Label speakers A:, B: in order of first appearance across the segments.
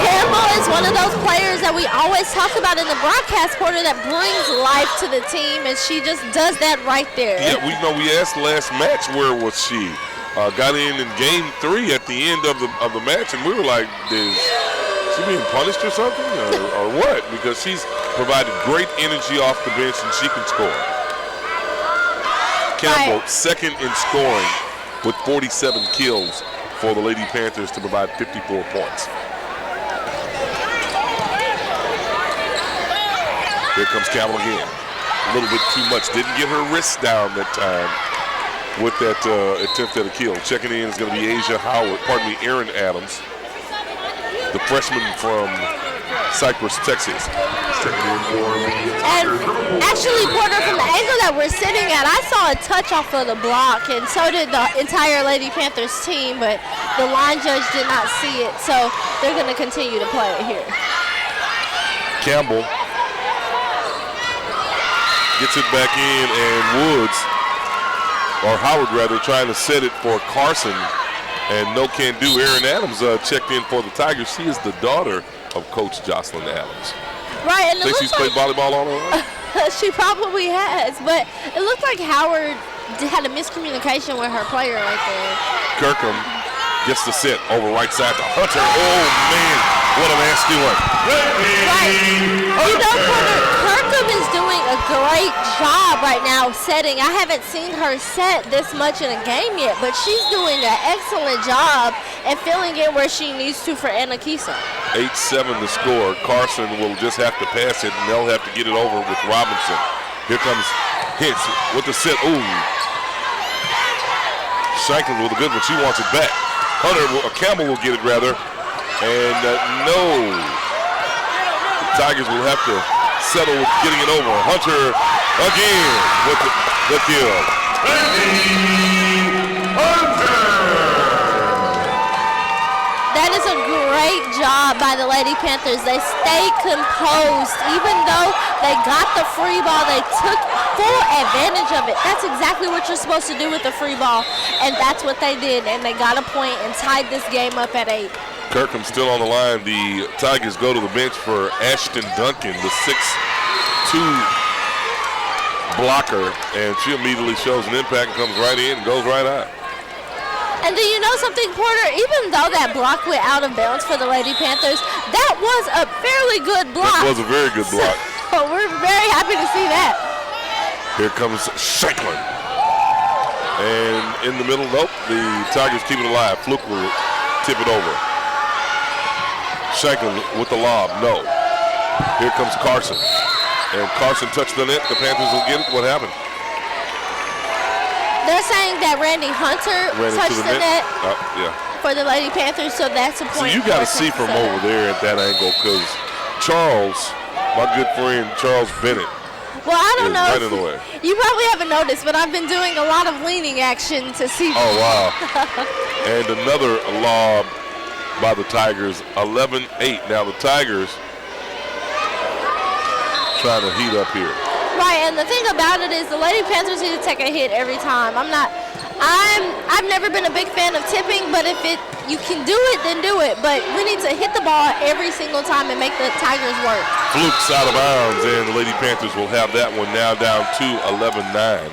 A: Campbell is one of those players that we always talk about in the broadcast quarter that brings life to the team, and she just does that right there.
B: Yeah, we asked last match where was she. Got in game 3 at the end of the match, and we were like, is she being punished or something, or what? Because she's provided great energy off the bench, and she can score. Campbell, second in scoring with 47 kills for the Lady Panthers to provide 54 points. Here comes Campbell again. A little bit too much. Didn't get her wrist down that time with that attempt at a kill. Checking in is going to be Erin Adams, the freshman from Cypress, Texas.
A: And actually, Porter, from the angle that we're sitting at, I saw a touch off of the block, and so did the entire Lady Panthers team, but the line judge did not see it, so they're going to continue to play it here.
B: Campbell gets it back in, and Woods, or Howard rather, trying to set it for Carson, and no can do. Erin Adams checked in for the Tigers. She is the daughter of Coach Jocelyn Adams.
A: Right, and
B: think she's played volleyball all her life?
A: She probably has, but it looked like Howard had a miscommunication with her player right there.
B: Kirkham gets the set over right side to Hunter. Oh, man, what a nasty one.
A: Right. You know, Kirkham is doing a great job right now setting. I haven't seen her set this much in a game yet, but she's doing an excellent job and filling in where she needs to for Anna Kisa.
B: 8-7 to score. Carson will just have to pass it, and they'll have to get it over with Robinson. Here comes Hicks with the set. Ooh. Shanklin with a good one. She wants it back. Campbell will get it rather. And no. The Tigers will have to settle with getting it over. Hunter again with the kill.
A: That is a great job by the Lady Panthers. They stayed composed. Even though they got the free ball, they took full advantage of it. That's exactly what you're supposed to do with the free ball, and that's what they did, and they got a point and tied this game up at 8.
B: Kirkham still on the line. The Tigers go to the bench for Ashton Duncan, the 6'2" blocker, and she immediately shows an impact and comes right in and goes right out.
A: And do you know something, Porter? Even though that block went out of bounds for the Lady Panthers, that was a fairly good block.
B: That was a very good block.
A: So we're very happy to see that.
B: Here comes Shanklin. And in the middle, nope, the Tigers keep it alive. Fluke will tip it over. Shanklin with the lob, no. Here comes Carson. And Carson touched the net. The Panthers will get it. What happened?
A: They're saying that Randy Hunter touched the net for the Lady Panthers, so that's a point.
B: So you got to see from over there at that angle, because Charles, my good friend Charles Bennett,
A: well, I don't know.
B: Right in the way. You
A: probably haven't noticed, but I've been doing a lot of leaning action to see.
B: Oh, wow. And another lob by the Tigers, 11-8. Now the Tigers trying to heat up here.
A: Right, and the thing about it is the Lady Panthers need to take a hit every time. I've never been a big fan of tipping, but if you can do it, then do it. But we need to hit the ball every single time and make the Tigers work.
B: Fluke's out of bounds, and the Lady Panthers will have that one now down to 11-9.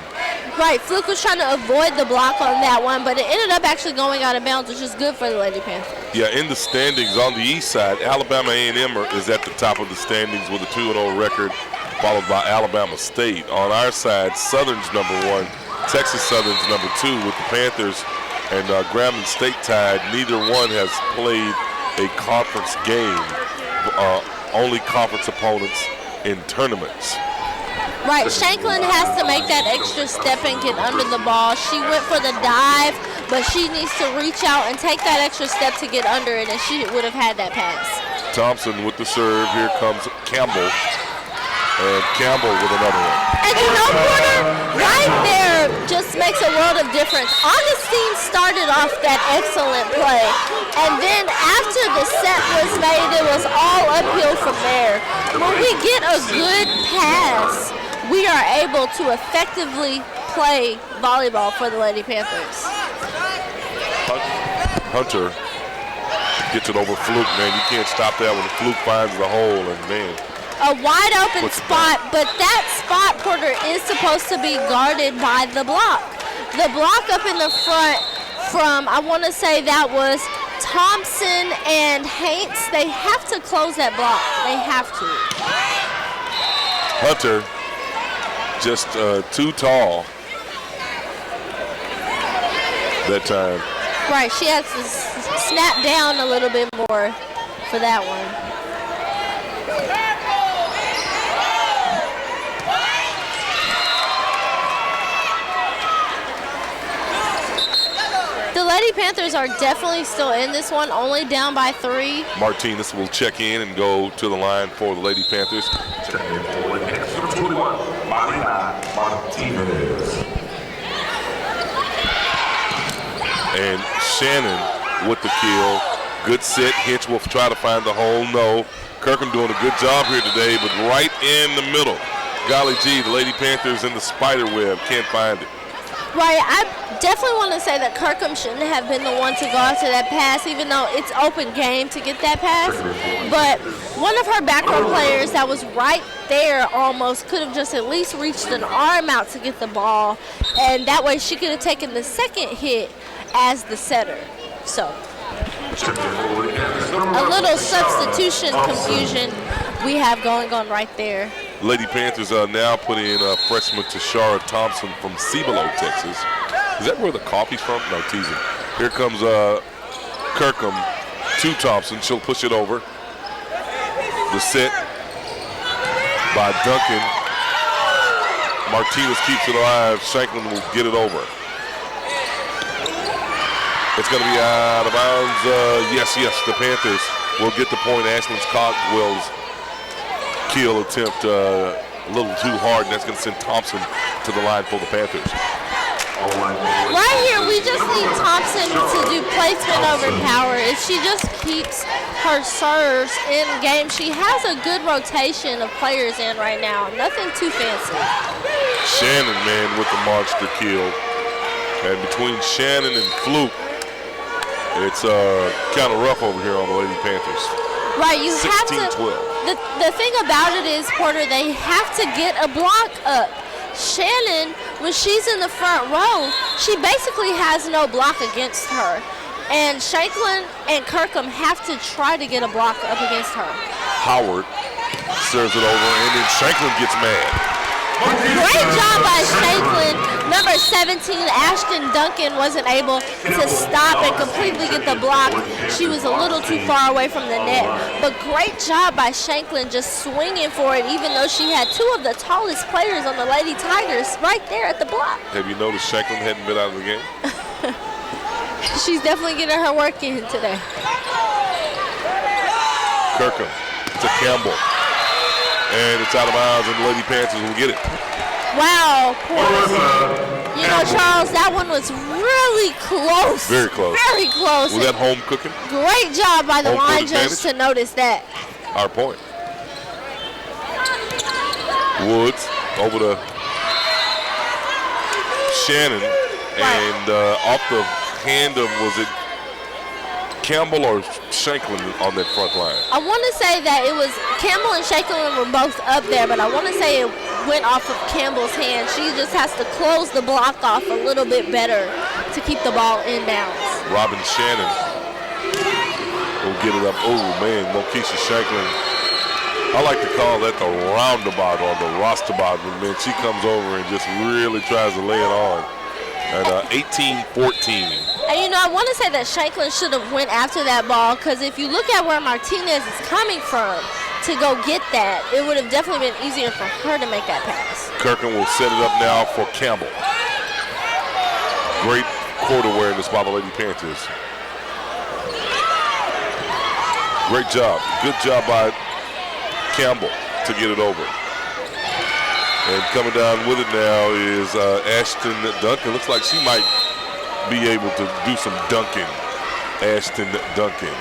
A: Right, Fluke was trying to avoid the block on that one, but it ended up actually going out of bounds, which is good for the Lady Panthers.
B: Yeah, in the standings on the east side, Alabama A&M is at the top of the standings with a 2-0 record, followed by Alabama State. On our side, Southern's number 1, Texas Southern's number 2 with the Panthers and Grambling State tied. Neither one has played a conference game, only conference opponents in tournaments.
A: Right, Shanklin has to make that extra step and get under the ball. She went for the dive, but she needs to reach out and take that extra step to get under it, and she would have had that pass.
B: Thompson with the serve. Here comes Campbell. And Campbell with another one.
A: And you know, Porter, right there just makes a world of difference. Augustine started off that excellent play, and then after the set was made, it was all uphill from there. When we get a good pass, we are able to effectively play volleyball for the Lady Panthers.
B: Hunter Gets it over Fluke, man. You can't stop that when Fluke finds the hole, and man.
A: A wide open spot, but that spot, Porter, is supposed to be guarded by the block. The block up in the front from, I want to say that was Thompson and Haints. They have to close that block. They have to.
B: Hunter, just too tall that time.
A: Right, she has to snap down a little bit more for that one. The Lady Panthers are definitely still in this one, only down by 3.
B: Martinez will check in and go to the line for the Lady Panthers. And Shannon with the kill. Good set. Hinch will try to find the hole. No. Kirkham doing a good job here today, but right in the middle. Golly gee, the Lady Panthers in the spider web. Can't find it.
A: Right, I definitely want to say that Kirkham shouldn't have been the one to go after that pass, even though it's open game to get that pass. But one of her back row players that was right there almost could have just at least reached an arm out to get the ball, and that way she could have taken the second hit as the setter. So a little substitution confusion we have going on right there.
B: Lady Panthers are now putting in freshman Tashara Thompson from Cibolo, Texas. Is that where the coffee's from? No, teasing. Here comes Kirkham to Thompson. She'll push it over. The set by Duncan. Martinez keeps it alive. Shanklin will get it over. It's going to be out of bounds. Yes, the Panthers will get the point. Ashlyn Caldwell's kill attempt a little too hard, and that's going to send Thompson to the line for the Panthers.
A: Right here, we just need Thompson to do placement over power. If she just keeps her serves in game, she has a good rotation of players in right now. Nothing too fancy.
B: Shannon, man, with the monster kill. And between Shannon and Fluke, it's kind of rough over here on the Lady Panthers.
A: Right, you have to.
B: 16-12.
A: The thing about it is, Porter, they have to get a block up. Shannon, when she's in the front row, she basically has no block against her. And Shanklin and Kirkham have to try to get a block up against her.
B: Howard serves it over, and then Shanklin gets mad.
A: Great job by Shanklin. Number 17, Ashton Duncan, wasn't able to stop and completely get the block. She was a little too far away from the net. But great job by Shanklin just swinging for it, even though she had 2 of the tallest players on the Lady Tigers right there at the block.
B: Have you noticed Shanklin hadn't been out of the game?
A: She's definitely getting her work in today.
B: Kirkham to Campbell. And it's out of bounds, and the Lady Panthers will get it.
A: Wow, you know, Charles, that one was really close.
B: Very close.
A: Very close.
B: Was that home cooking?
A: Great job by the
B: Home
A: line
B: court
A: judge to notice that.
B: Our point. Woods over to Shannon, and off the hand of, was it Campbell or Shanklin on that front line?
A: I want to say that it was Campbell and Shanklin were both up there, but I want to say it went off of Campbell's hand. She just has to close the block off a little bit better to keep the ball inbounds.
B: Robin Shannon will get it up. Oh, man, Mokisha Shanklin. I like to call that the roundabout or the rostabout. Man, she comes over and just really tries to lay it on. And 18-14.
A: And you know, I want to say that Shanklin should have went after that ball, because if you look at where Martinez is coming from to go get that, it would have definitely been easier for her to make that pass.
B: Kirkham will set it up now for Campbell. Great court awareness by the Lady Panthers. Great job. Good job by Campbell to get it over. And coming down with it now is Ashton Duncan. Looks like she might be able to do some dunking. Ashton Duncan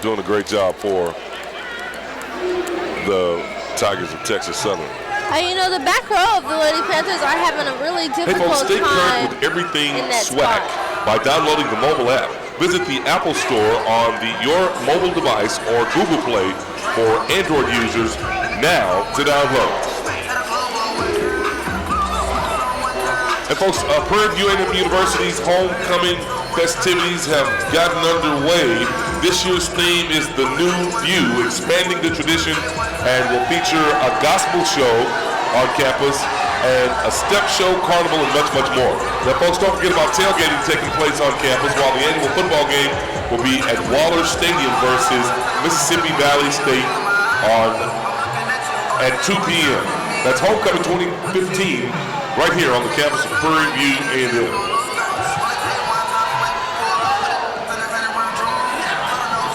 B: doing a great job for the Tigers of Texas Southern.
A: You know, the back row of the Lady Panthers are having a really difficult
B: Stay
A: time
B: current with everything
A: in that
B: swag
A: spot.
B: by downloading the mobile app. Visit the Apple Store on your mobile device or Google Play for Android users now to download. And folks, Prairie View A&M University's homecoming festivities have gotten underway. This year's theme is the New View, expanding the tradition, and will feature a gospel show on campus and a step show, carnival, and much, much more. Now, folks, don't forget about tailgating taking place on campus, while the annual football game will be at Waller Stadium versus Mississippi Valley State at 2 p.m. That's homecoming 2015. Right here on the campus of Prairie View A&M.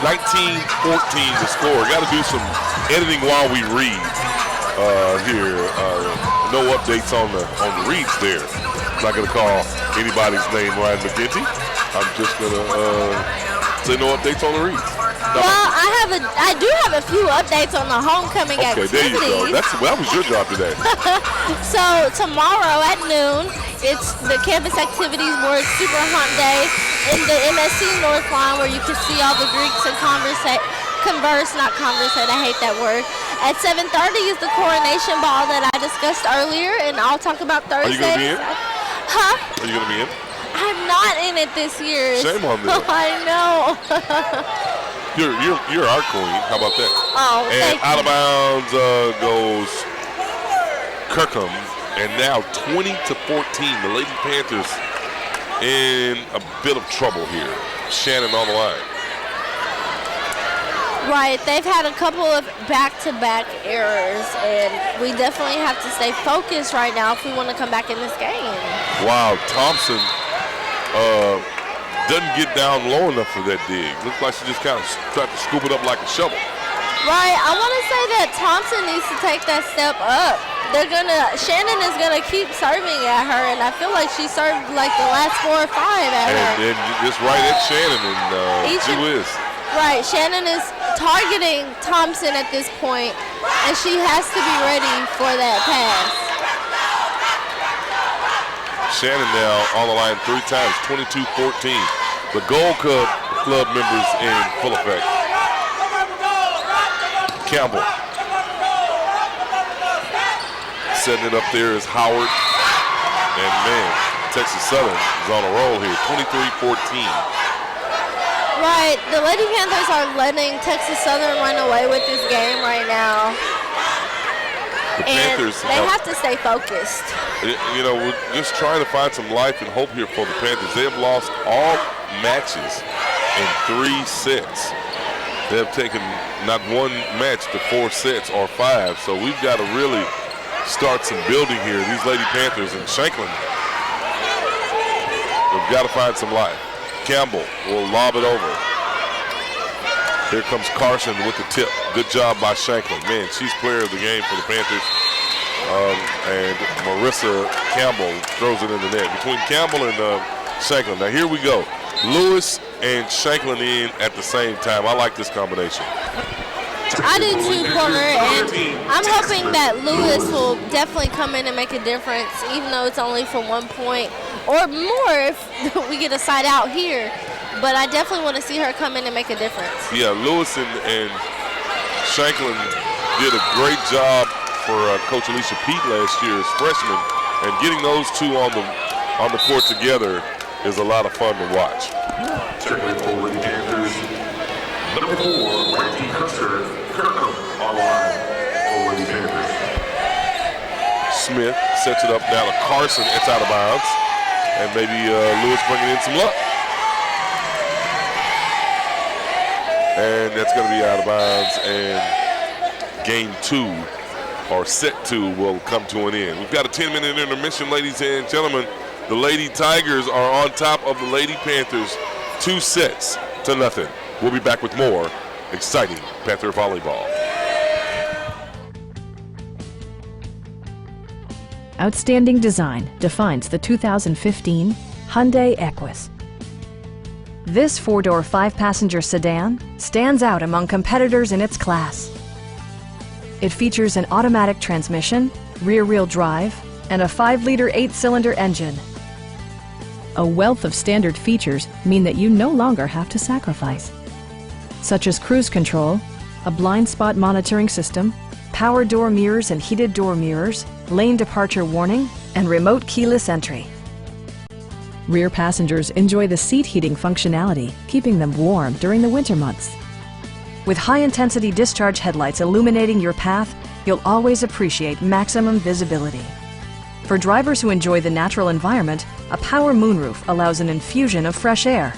B: 19-14 the score. Got to do some editing while we read here. No updates on the reads there. I'm not going to call anybody's name Ryan McGinty. I'm just going to say no updates on the reads.
A: Well, I do have a few updates on the homecoming activities.
B: Okay, there you go. That was your job today.
A: So tomorrow at noon, it's the Campus Activities Board Super Hump Day in the MSC North Line, where you can see all the Greeks and conversate. I hate that word. At 7:30 is the coronation ball that I discussed earlier, and I'll talk about Thursday.
B: Are you going to be in?
A: Huh?
B: Are you going to be in?
A: I'm not in it this year.
B: Shame on me.
A: I know.
B: You're our queen. How about that?
A: Oh,
B: and out of bounds goes Kirkham, and now 20-14. The Lady Panthers in a bit of trouble here. Shannon on the line.
A: Right, they've had a couple of back-to-back errors, and we definitely have to stay focused right now if we want to come back in this game.
B: Wow, Thompson doesn't get down low enough for that dig. Looks like she just kind of tried to scoop it up like a shovel.
A: Right, I want to say that Thompson needs to take that step up. Shannon is gonna keep serving at her, and I feel like she served like the last 4 or 5 at her.
B: And just right at Shannon, and she whiz.
A: Right, Shannon is targeting Thompson at this point, and she has to be ready for that pass. Shannon
B: now on the line 3 times, 22-14. The Gold Club members in full effect. Campbell. Setting it up there is Howard. And man, Texas Southern is on a roll here, 23-14.
A: Right, the Lady Panthers are letting Texas Southern run away with this game right now.
B: The Panthers,
A: they have to stay focused.
B: You know, we're just trying to find some life and hope here for the Panthers. They have lost all matches in 3 sets. They have taken not one match to 4 sets or 5. So we've got to really start some building here. These Lady Panthers and Shanklin, we've got to find some life. Campbell will lob it over. Here comes Carson with the tip. Good job by Shanklin. Man, she's player of the game for the Panthers. And Marissa Campbell throws it in the net. Between Campbell and Shanklin. Now here we go. Lewis and Shanklin in at the same time. I like this combination.
A: I do too, Porter, and I'm hoping that Lewis will definitely come in and make a difference, even though it's only for 1 point or more if we get a side out here. But I definitely want to see her come in and make a difference. Yeah,
B: Lewis and Shanklin did a great job for Coach Alicia Pete last year as freshmen, and getting those two on the court together is a lot of fun to watch.
C: Checking for the Panthers, number 4, Randy Custer, Kirkham on the line for the Panthers.
B: Smith sets it up now to Carson. It's out of bounds, and maybe Lewis bringing in some luck. And that's going to be out of bounds, and game 2, or set 2, will come to an end. We've got a 10-minute intermission, ladies and gentlemen. The Lady Tigers are on top of the Lady Panthers, 2 sets to nothing. We'll be back with more exciting Panther volleyball.
D: Outstanding design defines the 2015 Hyundai Equus. This 4-door, 5-passenger sedan stands out among competitors in its class. It features an automatic transmission, rear-wheel drive, and a 5-liter 8-cylinder engine. A wealth of standard features mean that you no longer have to sacrifice, such as cruise control, a blind spot monitoring system, power door mirrors and heated door mirrors, lane departure warning, and remote keyless entry. Rear passengers enjoy the seat heating functionality, keeping them warm during the winter months. With high-intensity discharge headlights illuminating your path, you'll always appreciate maximum visibility. For drivers who enjoy the natural environment, a power moonroof allows an infusion of fresh air.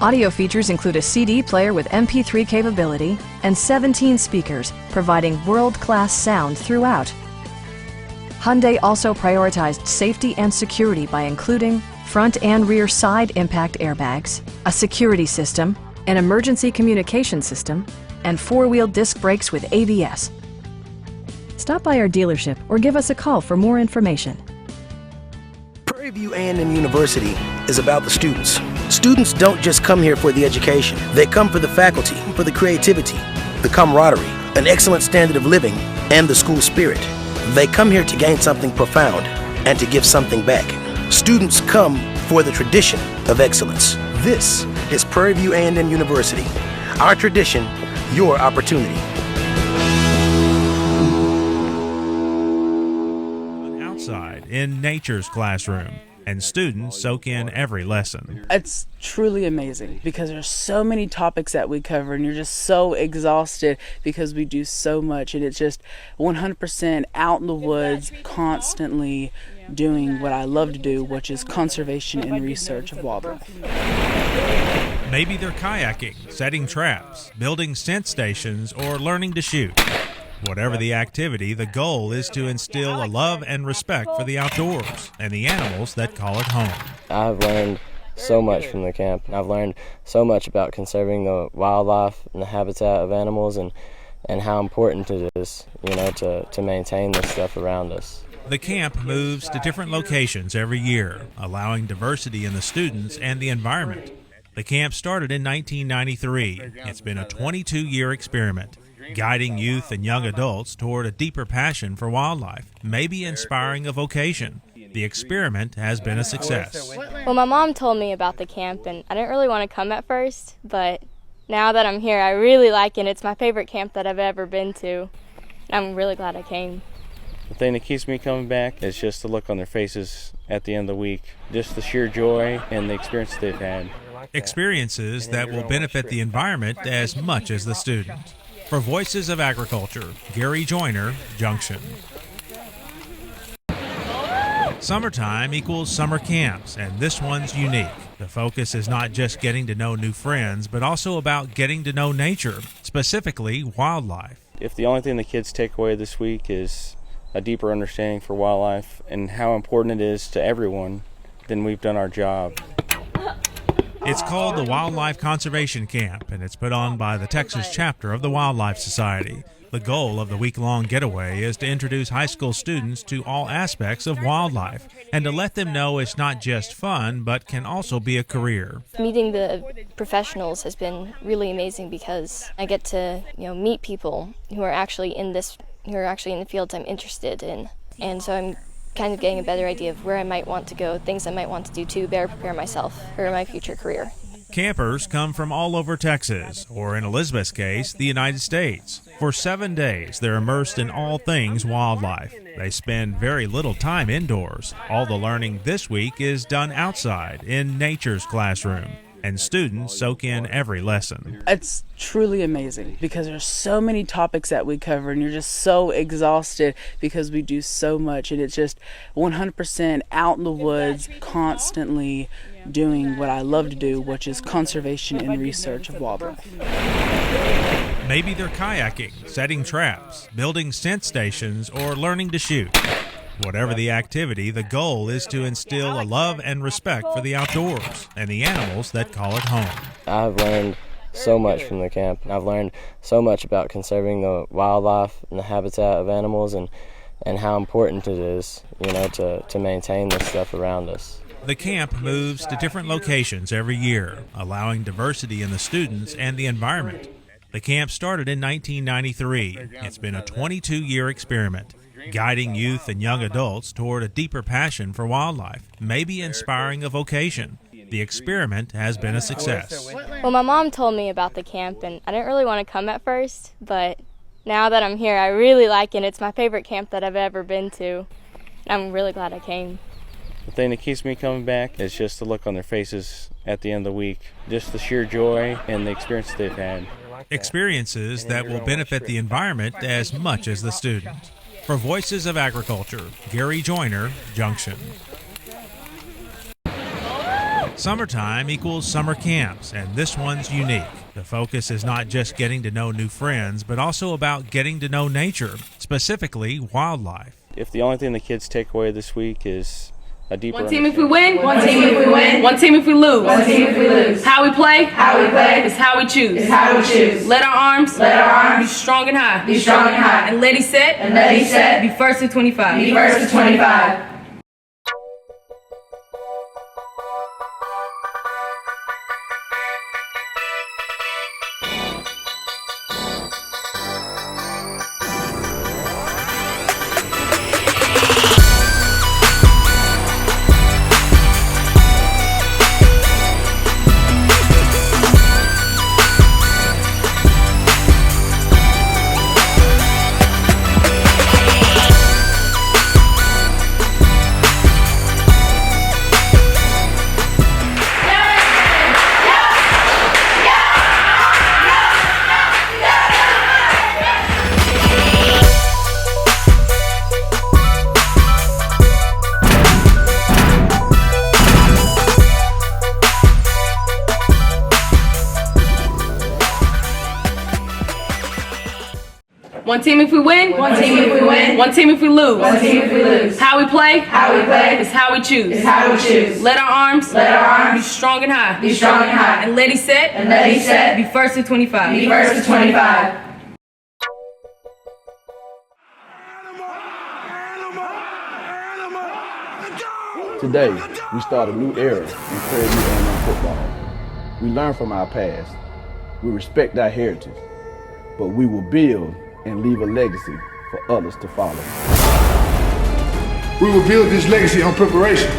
D: Audio features include a CD player with MP3 capability and 17 speakers, providing world-class sound throughout. Hyundai also prioritized safety and security by including front and rear side impact airbags, a security system, an emergency communication system, and four-wheel disc brakes with ABS. Stop by our dealership or give us a call for more information.
E: Prairie View A&M University is about the students. Students don't just come here for the education. They come for the faculty, for the creativity, the camaraderie, an excellent standard of living, and the school spirit. They come here to gain something profound and to give something back. Students come for the tradition of excellence. This is Prairie View A&M University. Our tradition, your opportunity.
F: Outside in nature's classroom, and students soak in every lesson.
G: It's truly amazing because there's so many topics that we cover and you're just so exhausted because we do so much, and it's just 100% out in the woods, constantly doing what I love to do, which is conservation and research of wildlife.
F: Maybe they're kayaking, setting traps, building scent stations, or learning to shoot. Whatever the activity, the goal is to instill a love and respect for the outdoors and the animals that call it home.
H: I've learned so much from the camp. I've learned so much about conserving the wildlife and the habitat of animals and how important it is, to maintain this stuff around us.
F: The camp moves to different locations every year, allowing diversity in the students and the environment. The camp started in 1993. It's been a 22-year experiment, guiding youth and young adults toward a deeper passion for wildlife, maybe inspiring a vocation. The experiment has been a success.
I: Well, my mom told me about the camp, and I didn't really want to come at first, but now that I'm here, I really like it. It's my favorite camp that I've ever been to. I'm really glad I came.
J: The thing that keeps me coming back is just the look on their faces at the end of the week, just the sheer joy and the experience they've had.
F: Experiences that will benefit the environment as much as the student. For Voices of Agriculture, Gary Joyner, Junction. Summertime equals summer camps, and this one's unique. The focus is not just getting to know new friends, but also about getting to know nature, specifically wildlife.
J: If the only thing the kids take away this week is a deeper understanding for wildlife and how important it is to everyone, then we've done our job.
F: It's called the Wildlife Conservation Camp, and it's put on by the Texas chapter of the Wildlife Society. The goal of the week-long getaway is to introduce high school students to all aspects of wildlife and to let them know it's not just fun, but can also be a career.
I: Meeting the professionals has been really amazing because I get to, meet people who are actually in the fields I'm interested in, and so I'm kind of getting a better idea of where I might want to go, things I might want to do to better prepare myself for my future career.
F: Campers come from all over Texas, or in Elizabeth's case, the United States. For 7 days, they're immersed in all things wildlife. They spend very little time indoors. All the learning this week is done outside, in nature's classroom, and students soak in every lesson.
G: It's truly amazing because there's so many topics that we cover and you're just so exhausted because we do so much, and it's just 100% out in the woods, constantly doing what I love to do, which is conservation and research of wildlife.
F: Maybe they're kayaking, setting traps, building scent stations, or learning to shoot. Whatever the activity, the goal is to instill a love and respect for the outdoors and the animals that call it home.
H: I've learned so much from the camp. I've learned so much about conserving the wildlife and the habitat of animals and how important it is, to maintain this stuff around us.
F: The camp moves to different locations every year, allowing diversity in the students and the environment. The camp started in 1993. It's been a 22-year experiment, guiding youth and young adults toward a deeper passion for wildlife, maybe inspiring a vocation. The experiment has been a success.
I: Well, my mom told me about the camp, and I didn't really want to come at first, but now that I'm here, I really like it. It's my favorite camp that I've ever been to. I'm really glad I came.
J: The thing that keeps me coming back is just the look on their faces at the end of the week, just the sheer joy and the experience they've had.
F: Experiences that will benefit the environment as much as the student. For Voices of Agriculture, Gary Joyner, Junction. Summertime equals summer camps, and this one's unique. The focus is not just getting to know new friends, but also about getting to know nature, specifically wildlife.
J: If the only thing the kids take away this week is a deeper
K: one team if we win, one team if we win, one team if we lose,
L: one team if we lose.
K: How we play
L: is
K: how we choose.
L: Let
K: our arms
L: be
K: strong and high.
L: And
K: ready set, be first to 25. One team if we win,
L: one team if we win,
K: one team if we lose,
L: one team if we lose.
K: How we play
L: is
K: how we choose.
L: Let our arms
K: be strong and high.
L: And
K: ready set, be first to 25.
M: Today, we start a new era in Prairie A&M football. We learn from our past. We respect our heritage. But we will build and leave a legacy for others to follow.
N: We will build this legacy on preparation.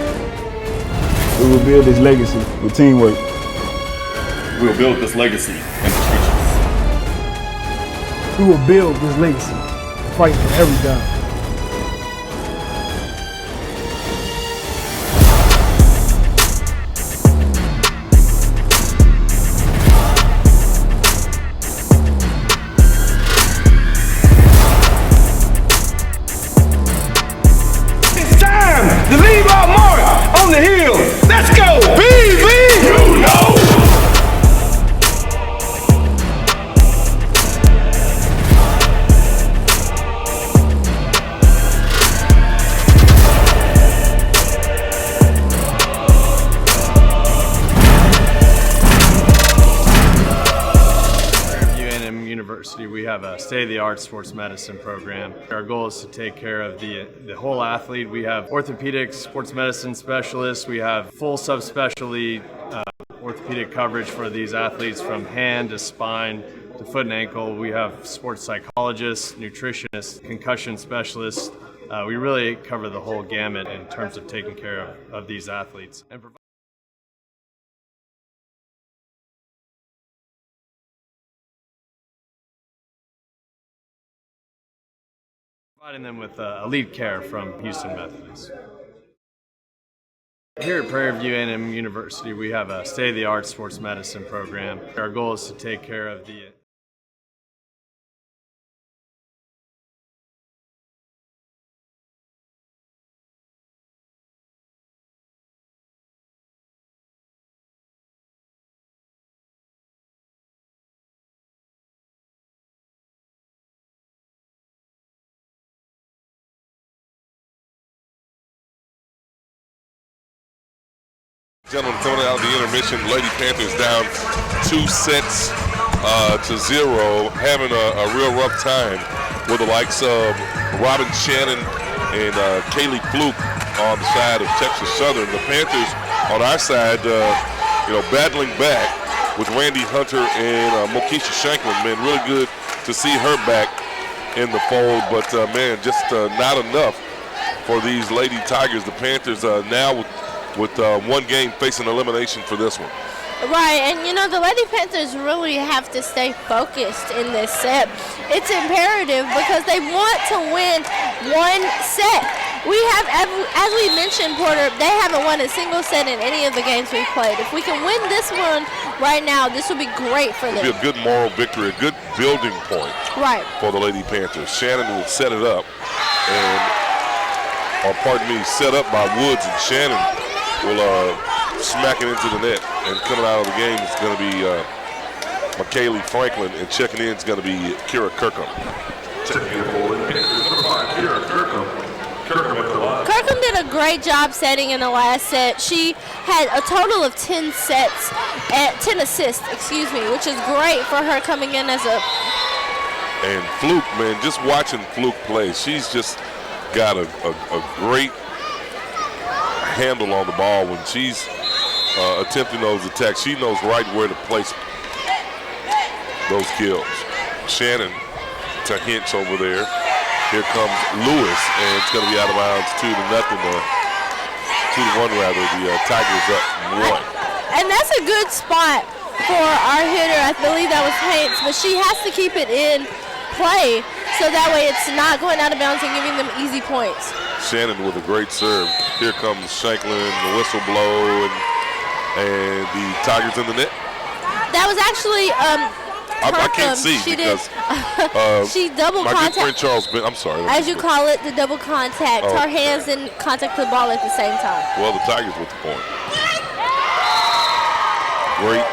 M: We will build this legacy with teamwork.
O: We will build this legacy in the trenches.
P: We will build this legacy, fighting for every down.
N: On the hill, let's go, BB! You know!
Q: University, we have a state-of-the-art sports medicine program. Our goal is to take care of the whole athlete. We have orthopedic sports medicine specialists. We have full subspecialty orthopedic coverage for these athletes from hand to spine to foot and ankle. We have sports psychologists, nutritionists, concussion specialists. We really cover the whole gamut in terms of taking care of these athletes. And providing them with elite care from Houston Methodist. Here at Prairie View A&M University, we have a state-of-the-art sports medicine program. Our goal is to take care of the
B: Gentlemen, coming out of the intermission, Lady Panthers down 2 sets to 0, having a real rough time with the likes of Robin Shannon and Kaylee Fluke on the side of Texas Southern. The Panthers on our side, battling back with Randy Hunter and Mokisha Shanklin. Man, really good to see her back in the fold, but man, just not enough for these Lady Tigers. The Panthers now with one game facing elimination for this one.
A: Right, and you know, the Lady Panthers really have to stay focused in this set. It's imperative because they want to win one set. We have, as we mentioned, Porter, they haven't won a single set in any of the games we've played. If we can win this one right now, this will be great for them.
B: It'll be a good moral victory, a good building point for the Lady Panthers. Shannon will set it up, set up by Woods, and Shannon will smack it into the net. And coming out of the game is going to be McKaylee Franklin, and checking in is going to be Kira Kirkham.
C: Checking in for number 5, Kira Kirkham.
A: Kirkham did a great job setting in the last set. She had a total of 10 assists, which is great for her coming in as a...
B: And Fluke, man, just watching Fluke play, she's just got a great handle on the ball when she's attempting those attacks. She knows right where to place those kills. Shannon to Hinch over there. Here comes Lewis, and it's going to be out of bounds 2-1 rather. The Tigers up 1.
A: And that's a good spot for our hitter. I believe that was Haynes, but she has to keep it in play so that way it's not going out of bounds and giving them easy points.
B: Shannon with a great serve. Here comes Shanklin, the whistle blow, and the Tigers in the net.
A: That was actually
B: I can't see
A: she
B: because
A: she double
B: my
A: contact.
B: good friend Charles Ben, I'm sorry.
A: As you call it, the double contact. Her hands didn't contact the ball at the same time.
B: Well, the Tigers with the point. Great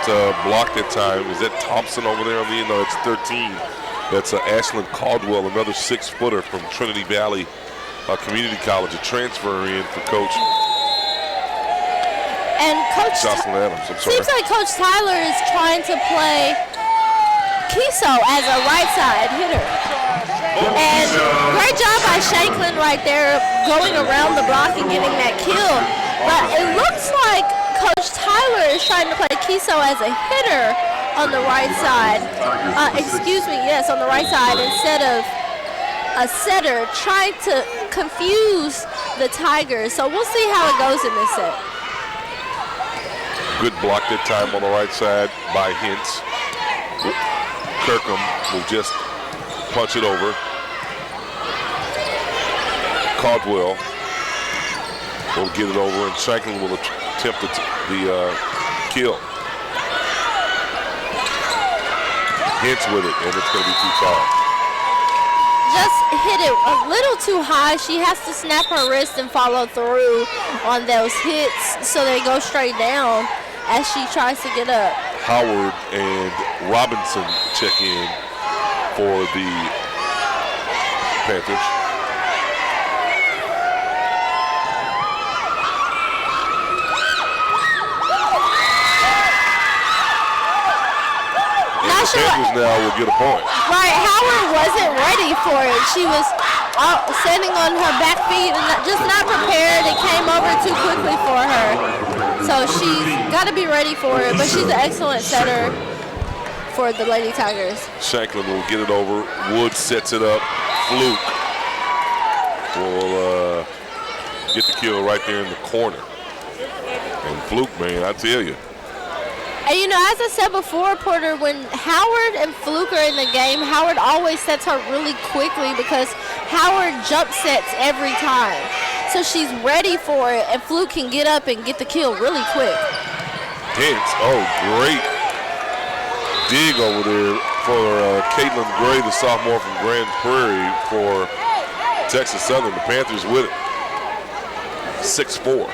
B: block that time. Is that Thompson over there on the end? No, it's 13. That's Ashlyn Caldwell, another 6-footer from Trinity Valley Community College, a transfer in for Coach.
A: And Coach
B: Jocelyn Adams, I'm sorry.
A: Seems like Coach Tyler is trying to play Kiso as a right side hitter. And great job by Shanklin right there going around the block and getting that kill. But it looks like Coach Tyler is trying to play Kiso as a hitter on the right side. On the right side instead of a setter, trying to confuse the Tigers. So we'll see how it goes in this set.
B: Good block that time on the right side by Hintz. Kirkham will just punch it over. Caldwell will get it over, and Shanklin will attempt the kill. Hintz with it, and it's going to be too far.
A: Just hit it a little too high. She has to snap her wrist and follow through on those hits so they go straight down as she tries to get up.
B: Howard and Robinson check in for the Panthers. Panthers now will get a point.
A: Right, Howard wasn't ready for it. She was standing on her back feet and just not prepared. It came over too quickly for her. So she's got to be ready for it, but she's an excellent setter for the Lady Tigers.
B: Shanklin will get it over. Woods sets it up. Fluke will get the kill right there in the corner. And Fluke, man, I tell you.
A: And you know, as I said before, Porter, when Howard and Fluke are in the game, Howard always sets her really quickly because Howard jump sets every time. So she's ready for it, and Fluke can get up and get the kill really quick.
B: Hence, great dig over there for Caitlin Gray, the sophomore from Grand Prairie for Texas Southern. The Panthers with it. 6-4.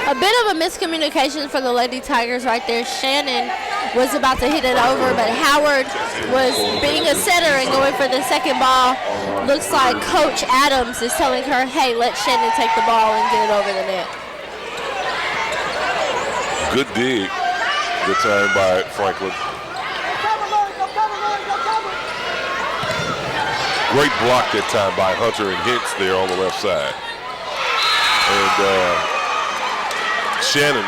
A: A bit of a miscommunication for the Lady Tigers right there. Shannon was about to hit it over, but Howard was being a setter and going for the second ball. Looks like Coach Adams is telling her, hey, let Shannon take the ball and get it over the net.
B: Good dig. Good time by Franklin. Great block that time by Hunter and Hintz there on the left side. And Shannon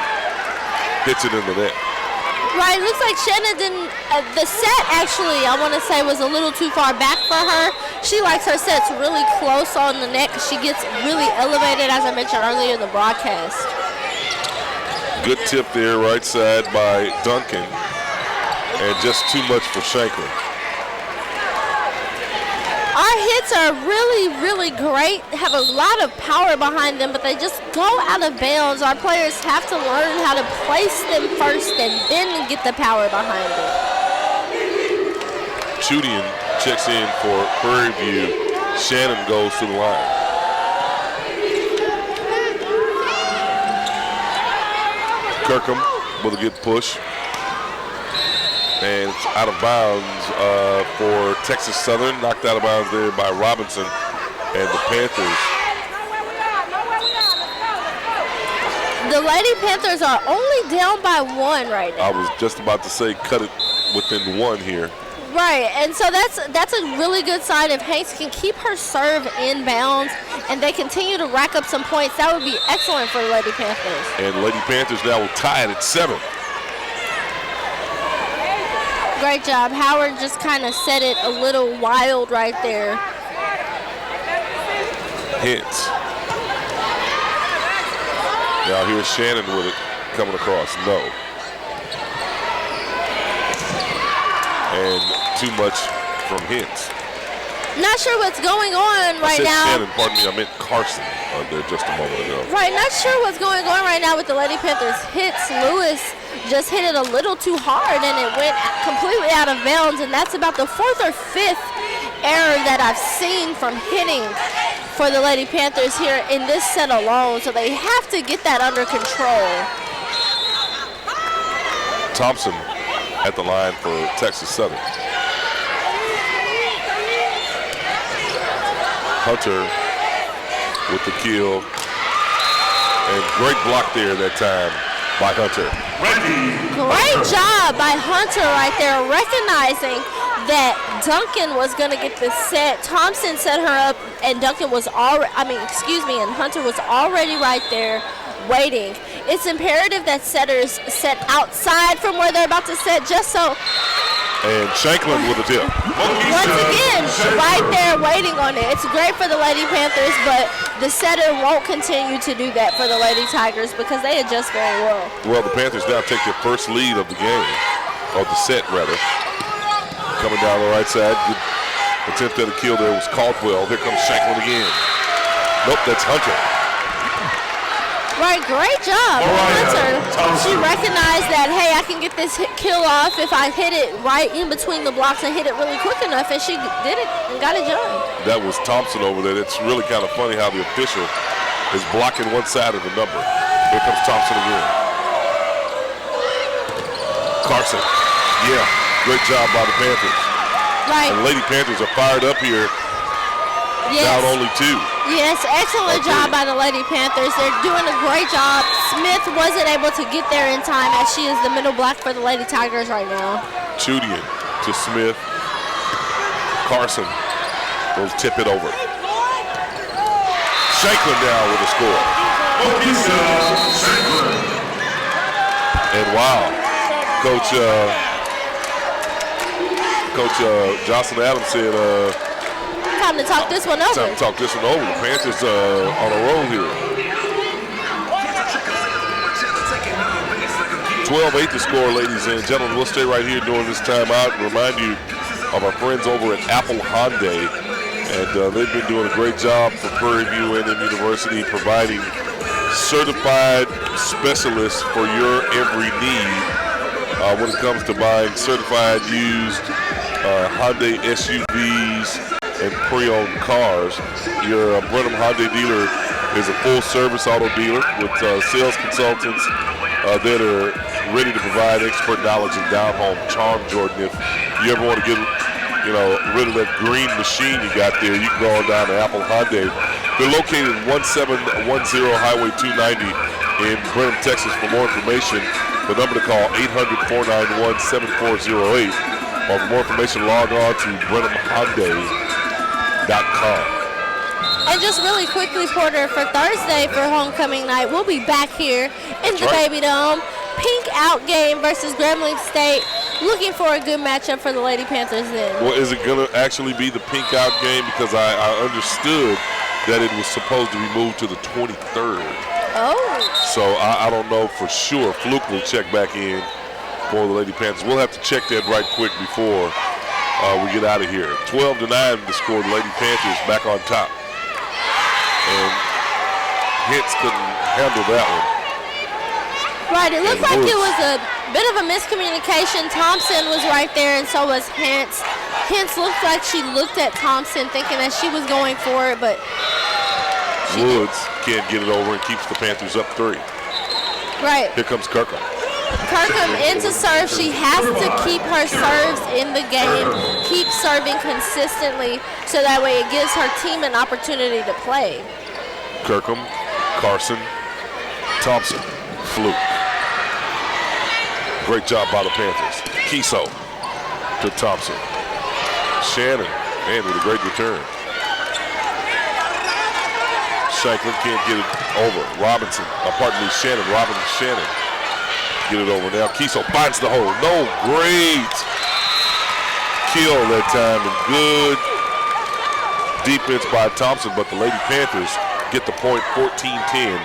B: hits it in the net.
A: Right, looks like Shannon didn't, the set actually, I want to say, was a little too far back for her. She likes her sets really close on the net because she gets really elevated, as I mentioned earlier in the broadcast.
B: Good tip there, right side by Duncan, and just too much for Shanklin.
A: Our hits are really, really great, have a lot of power behind them, but they just go out of bounds. Our players have to learn how to place them first and then get the power behind it.
B: Chudian checks in for Prairie View. Shannon goes to the line. Kirkham with a good push. And it's out of bounds for Texas Southern. Knocked out of bounds there by Robinson and the Panthers.
A: The Lady Panthers are only down by 1 right now.
B: I was just about to say cut it within 1 here.
A: Right, and so that's a really good sign. If Hanks can keep her serve in bounds and they continue to rack up some points, that would be excellent for the Lady Panthers.
B: And Lady Panthers now will tie it at 7.
A: Great job. Howard just kind of set it a little wild right there.
B: Hits. Now here's Shannon with it coming across. No. And too much from Hits.
A: Not sure what's going on right now.
B: Shannon, pardon me, I meant Carson there just a moment ago.
A: Right, not sure what's going on right now with the Lady Panthers hits. Lewis just hit it a little too hard and it went completely out of bounds, and that's about the 4th or 5th error that I've seen from hitting for the Lady Panthers here in this set alone, so they have to get that under control.
B: Thompson at the line for Texas Southern. Hunter with the kill, and great block there that time by Hunter.
A: Great job by Hunter right there, recognizing that Duncan was going to get the set. Thompson set her up, and Duncan was already, and Hunter was already right there waiting. It's imperative that setters set outside from where they're about to set, just so.
B: And Shanklin with a tip.
A: Once again, right there waiting on it. It's great for the Lady Panthers, but the setter won't continue to do that for the Lady Tigers because they adjust very well.
B: Well, the Panthers now take their first lead of the game, or the set rather. Coming down the right side, good attempt at a kill there was Caldwell. Here comes Shanklin again. Nope, that's Hunter.
A: Right, great job, Hunter. She recognized that, hey, I can get this kill off if I hit it right in between the blocks and hit it really quick enough, and she did it and got it done.
B: That was Thompson over there. It's really kind of funny how the official is blocking one side of the number. Here comes Thompson again. Carson, yeah, great job by the Panthers.
A: Right.
B: And Lady Panthers are fired up here.
A: Yes.
B: Down only 2.
A: Yes, excellent job by the Lady Panthers. They're doing a great job. Smith wasn't able to get there in time as she is the middle block for the Lady Tigers right now.
B: Chudian to Smith. Carson will tip it over. Shanklin now with a score. And wow, Coach Johnson Adams said,
A: time to talk this one over.
B: Time to talk this one over. The Panthers on a roll here. 12-8 to score, ladies and gentlemen. We'll stay right here during this timeout and remind you of our friends over at Apple Hyundai. And they've been doing a great job for Prairie View A&M University, providing certified specialists for your every need when it comes to buying certified used Hyundai SUVs and pre-owned cars. Your Brenham Hyundai dealer is a full-service auto dealer with sales consultants that are ready to provide expert knowledge and down-home charm, Jordan. If you ever want to get rid of that green machine you got there, you can go on down to Apple Hyundai. They're located at 1710 Highway 290 in Brenham, Texas. For more information, the number to call 800-491-7408. Or for more information, log on to BrenhamHyundai.com.
A: And just really quickly, Porter, for Thursday for homecoming night, we'll be back here in the Baby Dome. pink out game versus Grambling State. Looking for a good matchup for the Lady Panthers then.
B: Well, is it going to actually be the pink out game? Because I understood that it was supposed to be moved to the 23rd.
A: Oh.
B: So I don't know for sure. Fluke will check back in for the Lady Panthers. We'll have to check that right quick before we get out of here. 12-9 to score. The Lady Panthers back on top. And Hintz couldn't handle that one.
A: Right, it looked like it was a bit of a miscommunication. Thompson was right there, and so was Hintz. Hintz looked like she looked at Thompson thinking that she was going for it, but
B: Woods can't get it over and keeps the Panthers up 3.
A: Right.
B: Here comes Kirkham.
A: Kirkham into serve. She has to keep her serves in the game, keep serving consistently, so that way it gives her team an opportunity to play.
B: Kirkham, Carson, Thompson, Fluke. Great job by the Panthers. Kiso to Thompson. Shannon, man, with a great return. Shanklin can't get it over. Robinson, Shannon. Shannon get it over now. Kiso finds the hole. No, great kill that time and good defense by Thompson, but the Lady Panthers get the point 14-10.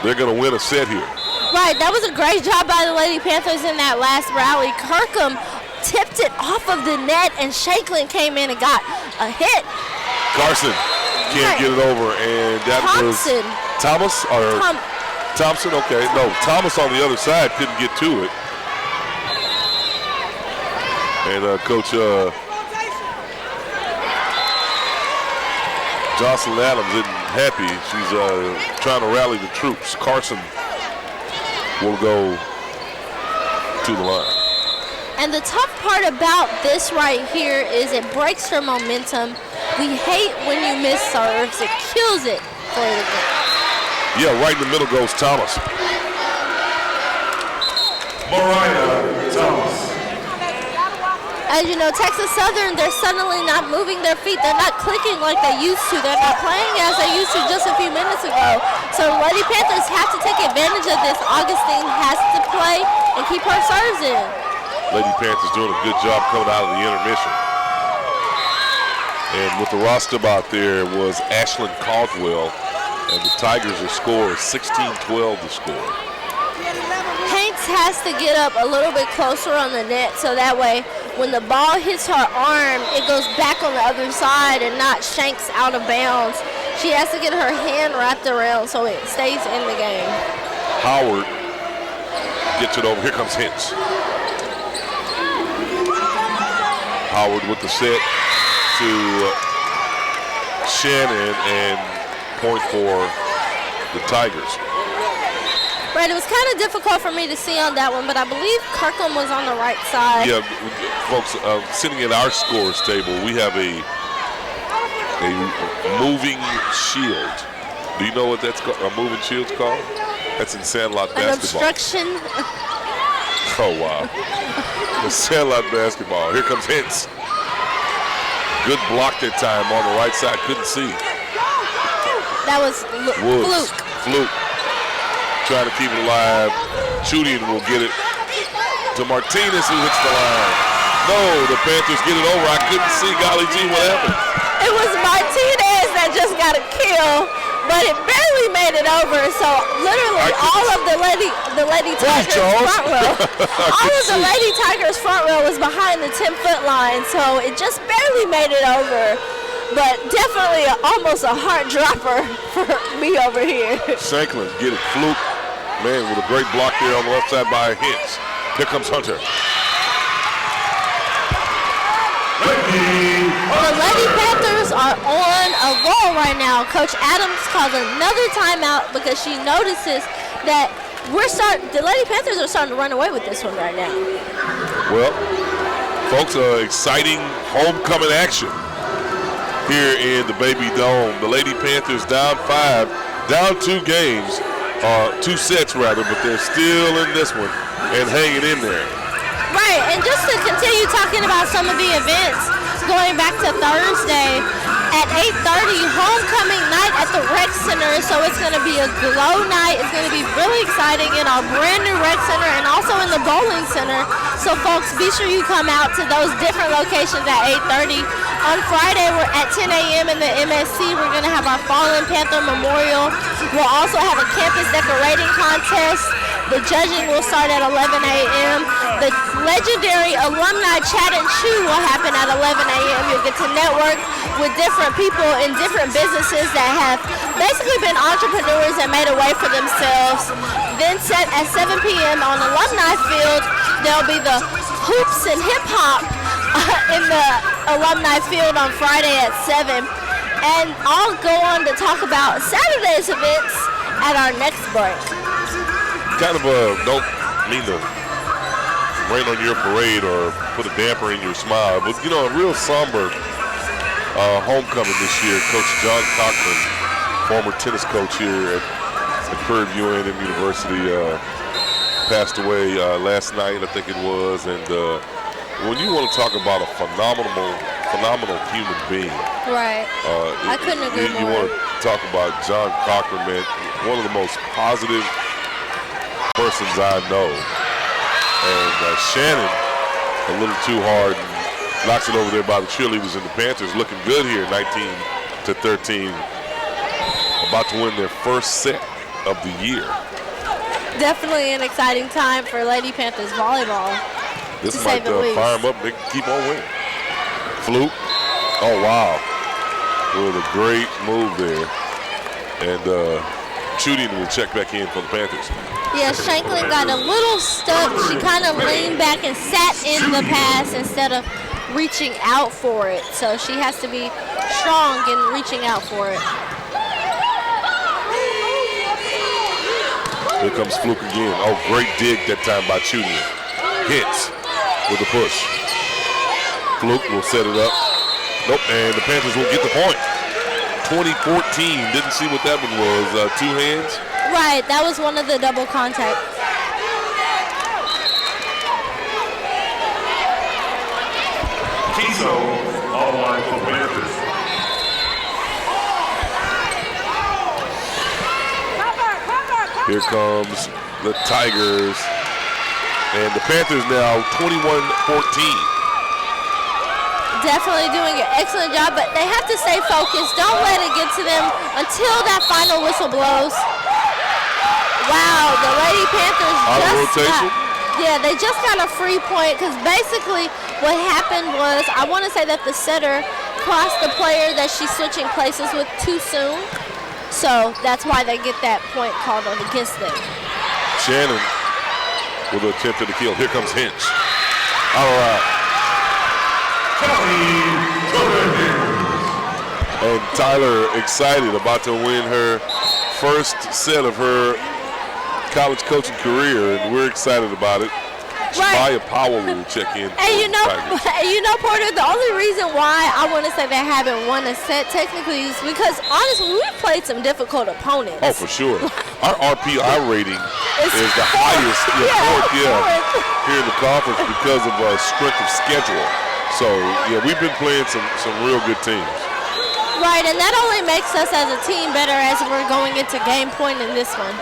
B: They're going to win a set here.
A: Right, that was a great job by the Lady Panthers in that last rally. Kirkham tipped it off of the net, and Shanklin came in and got a hit.
B: Carson can't get it over, and that
A: Thompson.
B: was Thomas or Thompson. Okay, no, Thomas on the other side couldn't get to it, and Coach Jocelyn Adams isn't happy. She's trying to rally the troops. Carson will go to the line.
A: And the tough part about this right here is it breaks her momentum. We hate when you miss serves. It kills it for the game.
B: Yeah, right in the middle goes Thomas.
C: Mariah Thomas.
A: As you know, Texas Southern, they're suddenly not moving their feet. They're not clicking like they used to. They're not playing as they used to just a few minutes ago. So Lady Panthers have to take advantage of this. Augustine has to play and keep her serves in.
B: Lady Panthers doing a good job coming out of the intermission. And with the roster out there was Ashlyn Caldwell, and the Tigers are scored 16-12 to score.
A: Hanks has to get up a little bit closer on the net so that way when the ball hits her arm, it goes back on the other side and not shanks out of bounds. She has to get her hand wrapped around so it stays in the game.
B: Howard gets it over. Here comes Hintz. Howard with the set to Shannon and point for the Tigers.
A: Right, it was kind of difficult for me to see on that one, but I believe Kirkham was on the right side.
B: Yeah, folks, sitting at our scores table, we have a moving shield. Do you know what that's called? A moving shield's called? That's in Sandlot basketball.
A: An obstruction.
B: Oh, wow. The Sandlot basketball. Here comes Hintz. Good block that time on the right side. Couldn't see.
A: That was
B: Woods. Fluke. Trying to keep it alive. Chudian will get it to Martinez, who hits the line. No, the Panthers get it over. I couldn't see. Golly gee, what happened?
A: It was Martinez that just got a kill, but it barely made it over. So literally all of the Lady Tigers front row, all of the Lady Tigers front row was behind the 10-foot line. So it just barely made it over. But definitely almost a heart dropper for me over here.
B: Shanklin get it. Fluke, man, with a great block there on the left side by Hintz. Here comes Hunter.
A: The Lady Panthers are on a roll right now. Coach Adams calls another timeout because she notices that the Lady Panthers are starting to run away with this one right now.
B: Well, folks, exciting homecoming action here in the Baby Dome. The Lady Panthers down 5, down 2 games, 2 sets rather, but they're still in this one and hanging in there.
A: Right, and just to continue talking about some of the events, going back to Thursday, at 8:30, homecoming night at the rec center. So it's going to be a glow night. It's going to be really exciting in our brand new rec center and also in the bowling center. So folks, be sure you come out to those different locations at 8:30. On Friday, we're at 10 a.m. in the MSC. We're going to have our Fallen Panther Memorial. We'll also have a campus decorating contest. The judging will start at 11 a.m. The legendary alumni chat and chew will happen at 11 a.m. You'll get to network with different people in different businesses that have basically been entrepreneurs and made a way for themselves. Then set at 7 p.m. on Alumni Field, there'll be the hoops and hip hop in the Alumni Field on Friday at 7. And I'll go on to talk about Saturday's events at our next break.
B: Kind of don't mean to rain on your parade or put a damper in your smile, but you know, a real somber homecoming this year. Coach John Cochran, former tennis coach here at Prairie A&M University, passed away last night, I think it was. And when you want to talk about a phenomenal human being,
A: right? I couldn't agree more.
B: You want to talk about John Cochran, man, one of the most positive persons I know. And Shannon, a little too hard, and knocks it over there by the cheerleaders, and the Panthers looking good here, 19-13, about to win their first set of the year.
A: Definitely an exciting time for Lady Panthers volleyball.
B: This might fire them up. They can keep on winning. Fluke. Oh, wow. With a great move there. And Chudian will check back in for the Panthers.
A: Yeah, Shanklin got a little stuck. She kind of leaned back and sat in the pass instead of reaching out for it. So she has to be strong in reaching out for it.
B: Here comes Fluke again. Oh, great dig that time by Chudian. Hits with a push. Fluke will set it up. Nope, and the Panthers will get the point. 2014, didn't see what that one was. Two hands?
A: Right, that was one of the double contact.
C: Kiso, all line for Panthers.
B: Here comes the Tigers. And the Panthers now 21-14.
A: Definitely doing an excellent job, but they have to stay focused. Don't let it get to them until that final whistle blows. Wow, the Lady Panthers they just got a free point, because basically what happened was, I want to say that the setter crossed the player that she's switching places with too soon. So that's why they get that point called against them.
B: Shannon with an attempt at the kill. Here comes Hinch. All right. And Tyler excited, about to win her first set of her college coaching career, and we're excited about it.
A: Right.
B: Shemaya Powell will check in.
A: And you know, Porter, the only reason why I want to say they haven't won a set technically is because, honestly, we played some difficult opponents.
B: Oh, for sure. Our RPI rating is the highest, fourth here in the conference because of strength of schedule. So, yeah, we've been playing some real good teams.
A: Right, and that only makes us as a team better as we're going into game point in this one.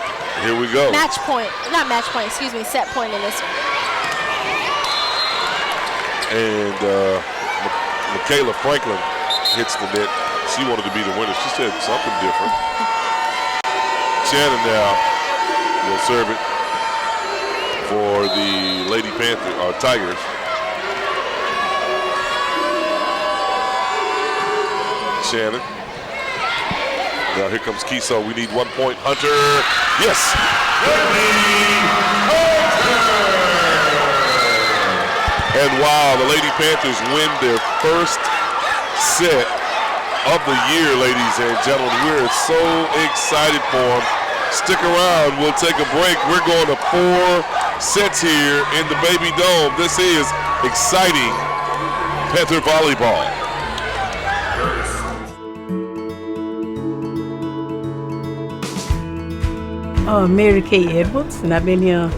B: Here we go.
A: Match point. Not match point, excuse me, set point in this one.
B: And Michaela Franklin hits the net. She wanted to be the winner. She said something different. Shannon now will serve it for the Lady Tigers. Shannon. Now here comes Kiso. We need 1 point. Hunter. Yes. And wow, the Lady Panthers win their first set of the year, ladies and gentlemen. We're so excited for them. Stick around. We'll take a break. We're going to 4 sets here in the Baby Dome. This is exciting Panther volleyball.
R: Mary Kay Edwards, and I've been here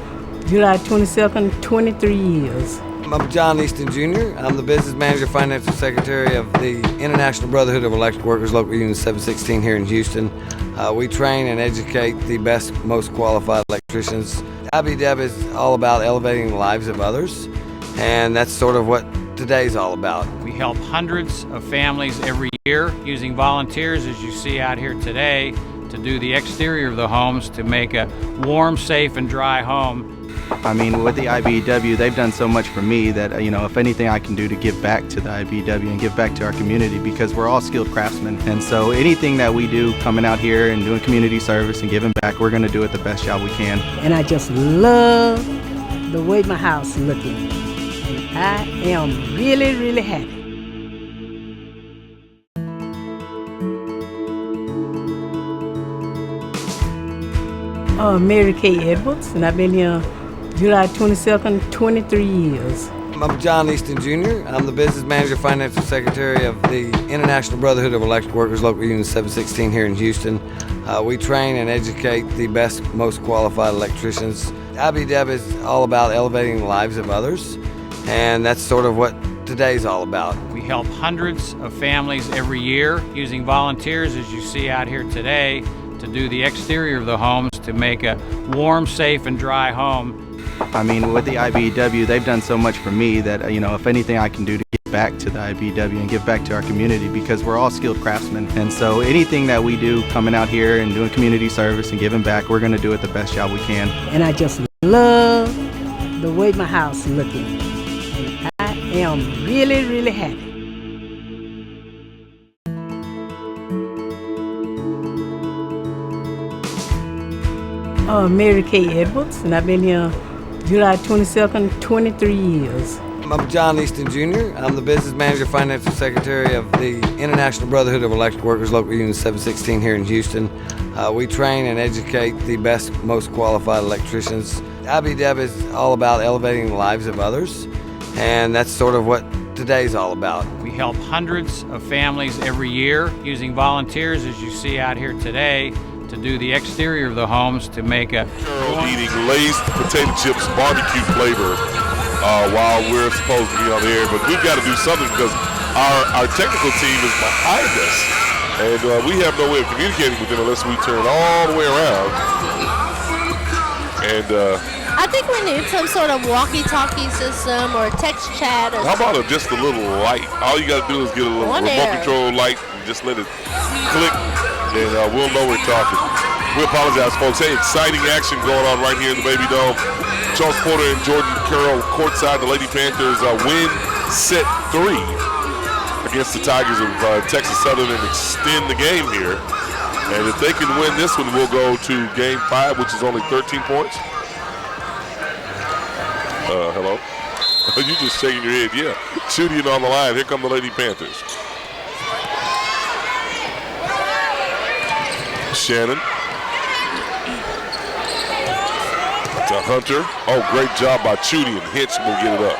R: July 22nd, 23 years. I'm John Easton Jr. I'm the business manager, financial secretary of the International Brotherhood of Electric Workers, Local Union 716 here in Houston. We train and educate the best, most qualified electricians. IBW is all about elevating the lives of others, and that's sort of what today's all about.
S: We help hundreds of families every year using volunteers, as you see out here today, to do the exterior of the homes to make a warm, safe, and dry home.
T: I mean, with the IBEW, they've done so much for me that, you know, if anything I can do to give back to the IBEW and give back to our community, because we're all skilled craftsmen. And so anything that we do coming out here and doing community service and giving back, we're going to do it the best job we can.
U: And I just love the way my house is looking. And I am really, really happy. Mary Kay Edwards, and I've been here July 22nd, 23 years.
R: I'm John Easton Jr. I'm the business manager, financial secretary of the International Brotherhood of Electric Workers, Local Union 716 here in Houston. We train and educate the best, most qualified electricians. IBW is all about elevating the lives of others, and that's sort of what today's all about.
S: We help hundreds of families every year using volunteers, as you see out here today, to do the exterior of the homes to make a warm, safe, and dry home.
T: I mean, with the IBEW, they've done so much for me that, you know, if anything I can do to give back to the IBEW and give back to our community, because we're all skilled craftsmen. And so anything that we do coming out here and doing community service and giving back, we're going to do it the best job we can.
U: And I just love the way my house is looking. And I am really, really happy. Mary Kay Edwards, and I've been here July 22nd, 23 years.
R: I'm John Easton Jr. I'm the business manager, financial secretary of the International Brotherhood of Electric Workers, Local Union 716 here in Houston. We train and educate the best, most qualified electricians. IBW is all about elevating the lives of others, and that's sort of what today's all about.
S: We help hundreds of families every year using volunteers, as you see out here today, to do the exterior of the homes to make a...
B: Eating Lay's potato chips barbecue flavor while we're supposed to be on the air, but we've got to do something because our technical team is behind us, and we have no way of communicating with them unless we turn all the way around. And
A: I think we need some sort of walkie-talkie system or text chat. Or
B: how about just a little light? All you got to do is get a little remote control light and just let it click. And we'll know we're talking. We apologize, folks. Hey, exciting action going on right here in the Baby Dome. Charles Porter and Jordan Carroll courtside. The Lady Panthers win set 3 against the Tigers of Texas Southern and extend the game here. And if they can win this one, we'll go to game 5, which is only 13 points. Hello? You just shaking your head. Yeah. Shooting on the line. Here come the Lady Panthers. Shannon to Hunter. Oh, great job by Chudy, and Hitch will get it up.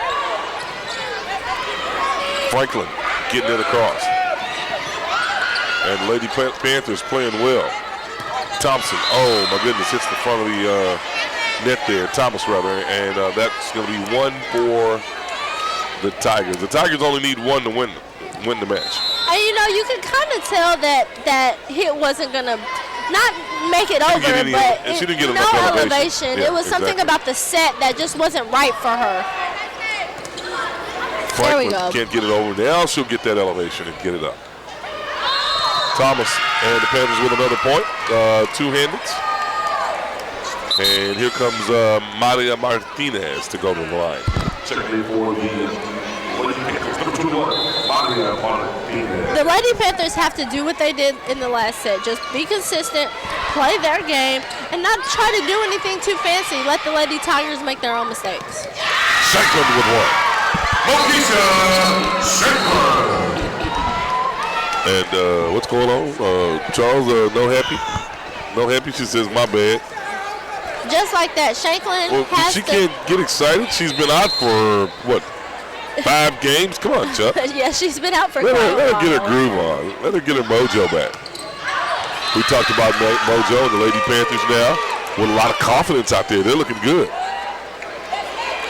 B: Franklin getting it across. And Lady Panthers playing well. Thompson, oh my goodness, hits the front of the net there, Thomas rather, and that's going to be 1 for the Tigers. The Tigers only need 1 to win the match.
A: And you know, you can kind of tell that hit wasn't going to not make it over, but
B: she didn't get
A: no elevation.
B: Yeah,
A: it was something about the set that just wasn't right for her.
B: Franklin there we go. Can't get it over. Now she'll get that elevation and get it up. Thomas and the Panthers with another point, two-handed. And here comes Maria Martinez to go to the line.
C: Checking for the Lady Panthers, number 21, Maria Martinez.
A: The Lady Panthers have to do what they did in the last set. Just be consistent, play their game, and not try to do anything too fancy. Let the Lady Tigers make their own mistakes.
B: Shanklin with one.
C: Mokeisha Shanklin.
B: And what's going on? Charles, no happy? No happy? She says, my bad.
A: Just like that, Shanklin has
B: she can't get excited. She's been out for, what, 5 games? Come on, Chuck.
A: Yeah, she's been out for
B: let
A: quite a while.
B: her get her groove on. Let her get her mojo back. We talked about mojo and the Lady Panthers now with a lot of confidence out there. They're looking good.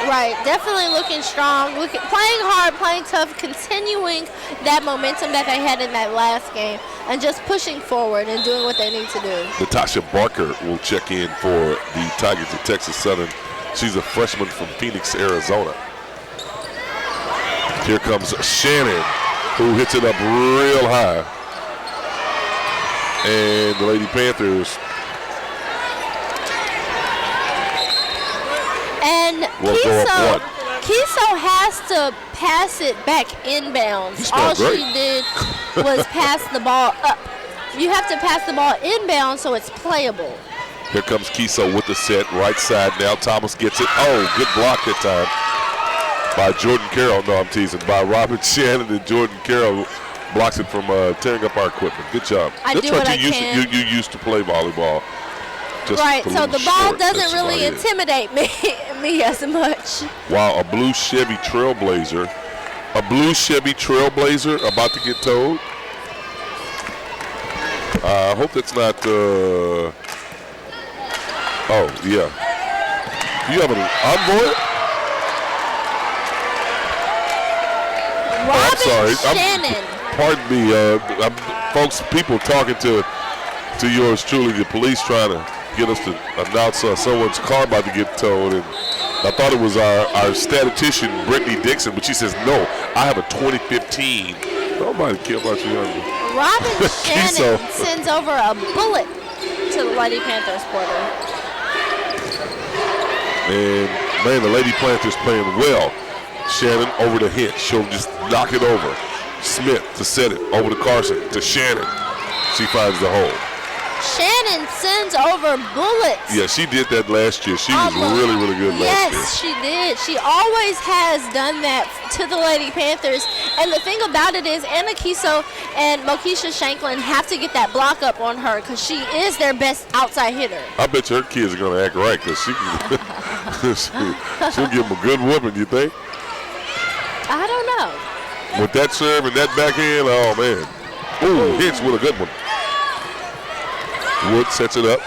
A: Right, definitely looking strong, playing hard, playing tough, continuing that momentum that they had in that last game, and just pushing forward and doing what they need to do.
B: Natasha Barker will check in for the Tigers of Texas Southern. She's a freshman from Phoenix, Arizona. Here comes Shannon, who hits it up real high. And the Lady Panthers
A: and Kiso has to pass it back inbounds. All she did was pass the ball up. You have to pass the ball inbounds so it's playable.
B: Here comes Kiso with the set, right side now. Thomas gets it. Oh, good block that time by Jordan Carroll. No, I'm teasing. By Robin Shannon, and Jordan Carroll blocks it from tearing up our equipment. Good job.
A: That's what
B: you used to play volleyball. Just
A: right, so the ball doesn't really intimidate me as much.
B: Wow, a blue Chevy Trailblazer about to get towed. I hope that's not. Oh yeah, you have an envoy.
A: Robin Shannon.
B: Pardon me, folks. People talking to yours truly. The police trying to get us to announce someone's car about to get towed, and I thought it was our statistician Brittany Dixon, but she says no. I have a 2015. Nobody care about you.
A: Robin Shannon sends over a bullet to the Lady Panthers quarter.
B: And man, the Lady Panthers playing well. Shannon over to Hitch. She'll just knock it over. Smith to set it over to Carson to Shannon. She finds the hole.
A: Shannon sends over bullets.
B: Yeah, she did that last year. She was really, really good last year.
A: Yes, she did. She always has done that to the Lady Panthers. And the thing about it is Anna Kiso and Mokisha Shanklin have to get that block up on her because she is their best outside hitter.
B: I bet you her kids are going to act right because she'll give them a good whooping, you think?
A: I don't know.
B: With that serve and that backhand, oh, man. Ooh, hits with a good one. Wood sets it up.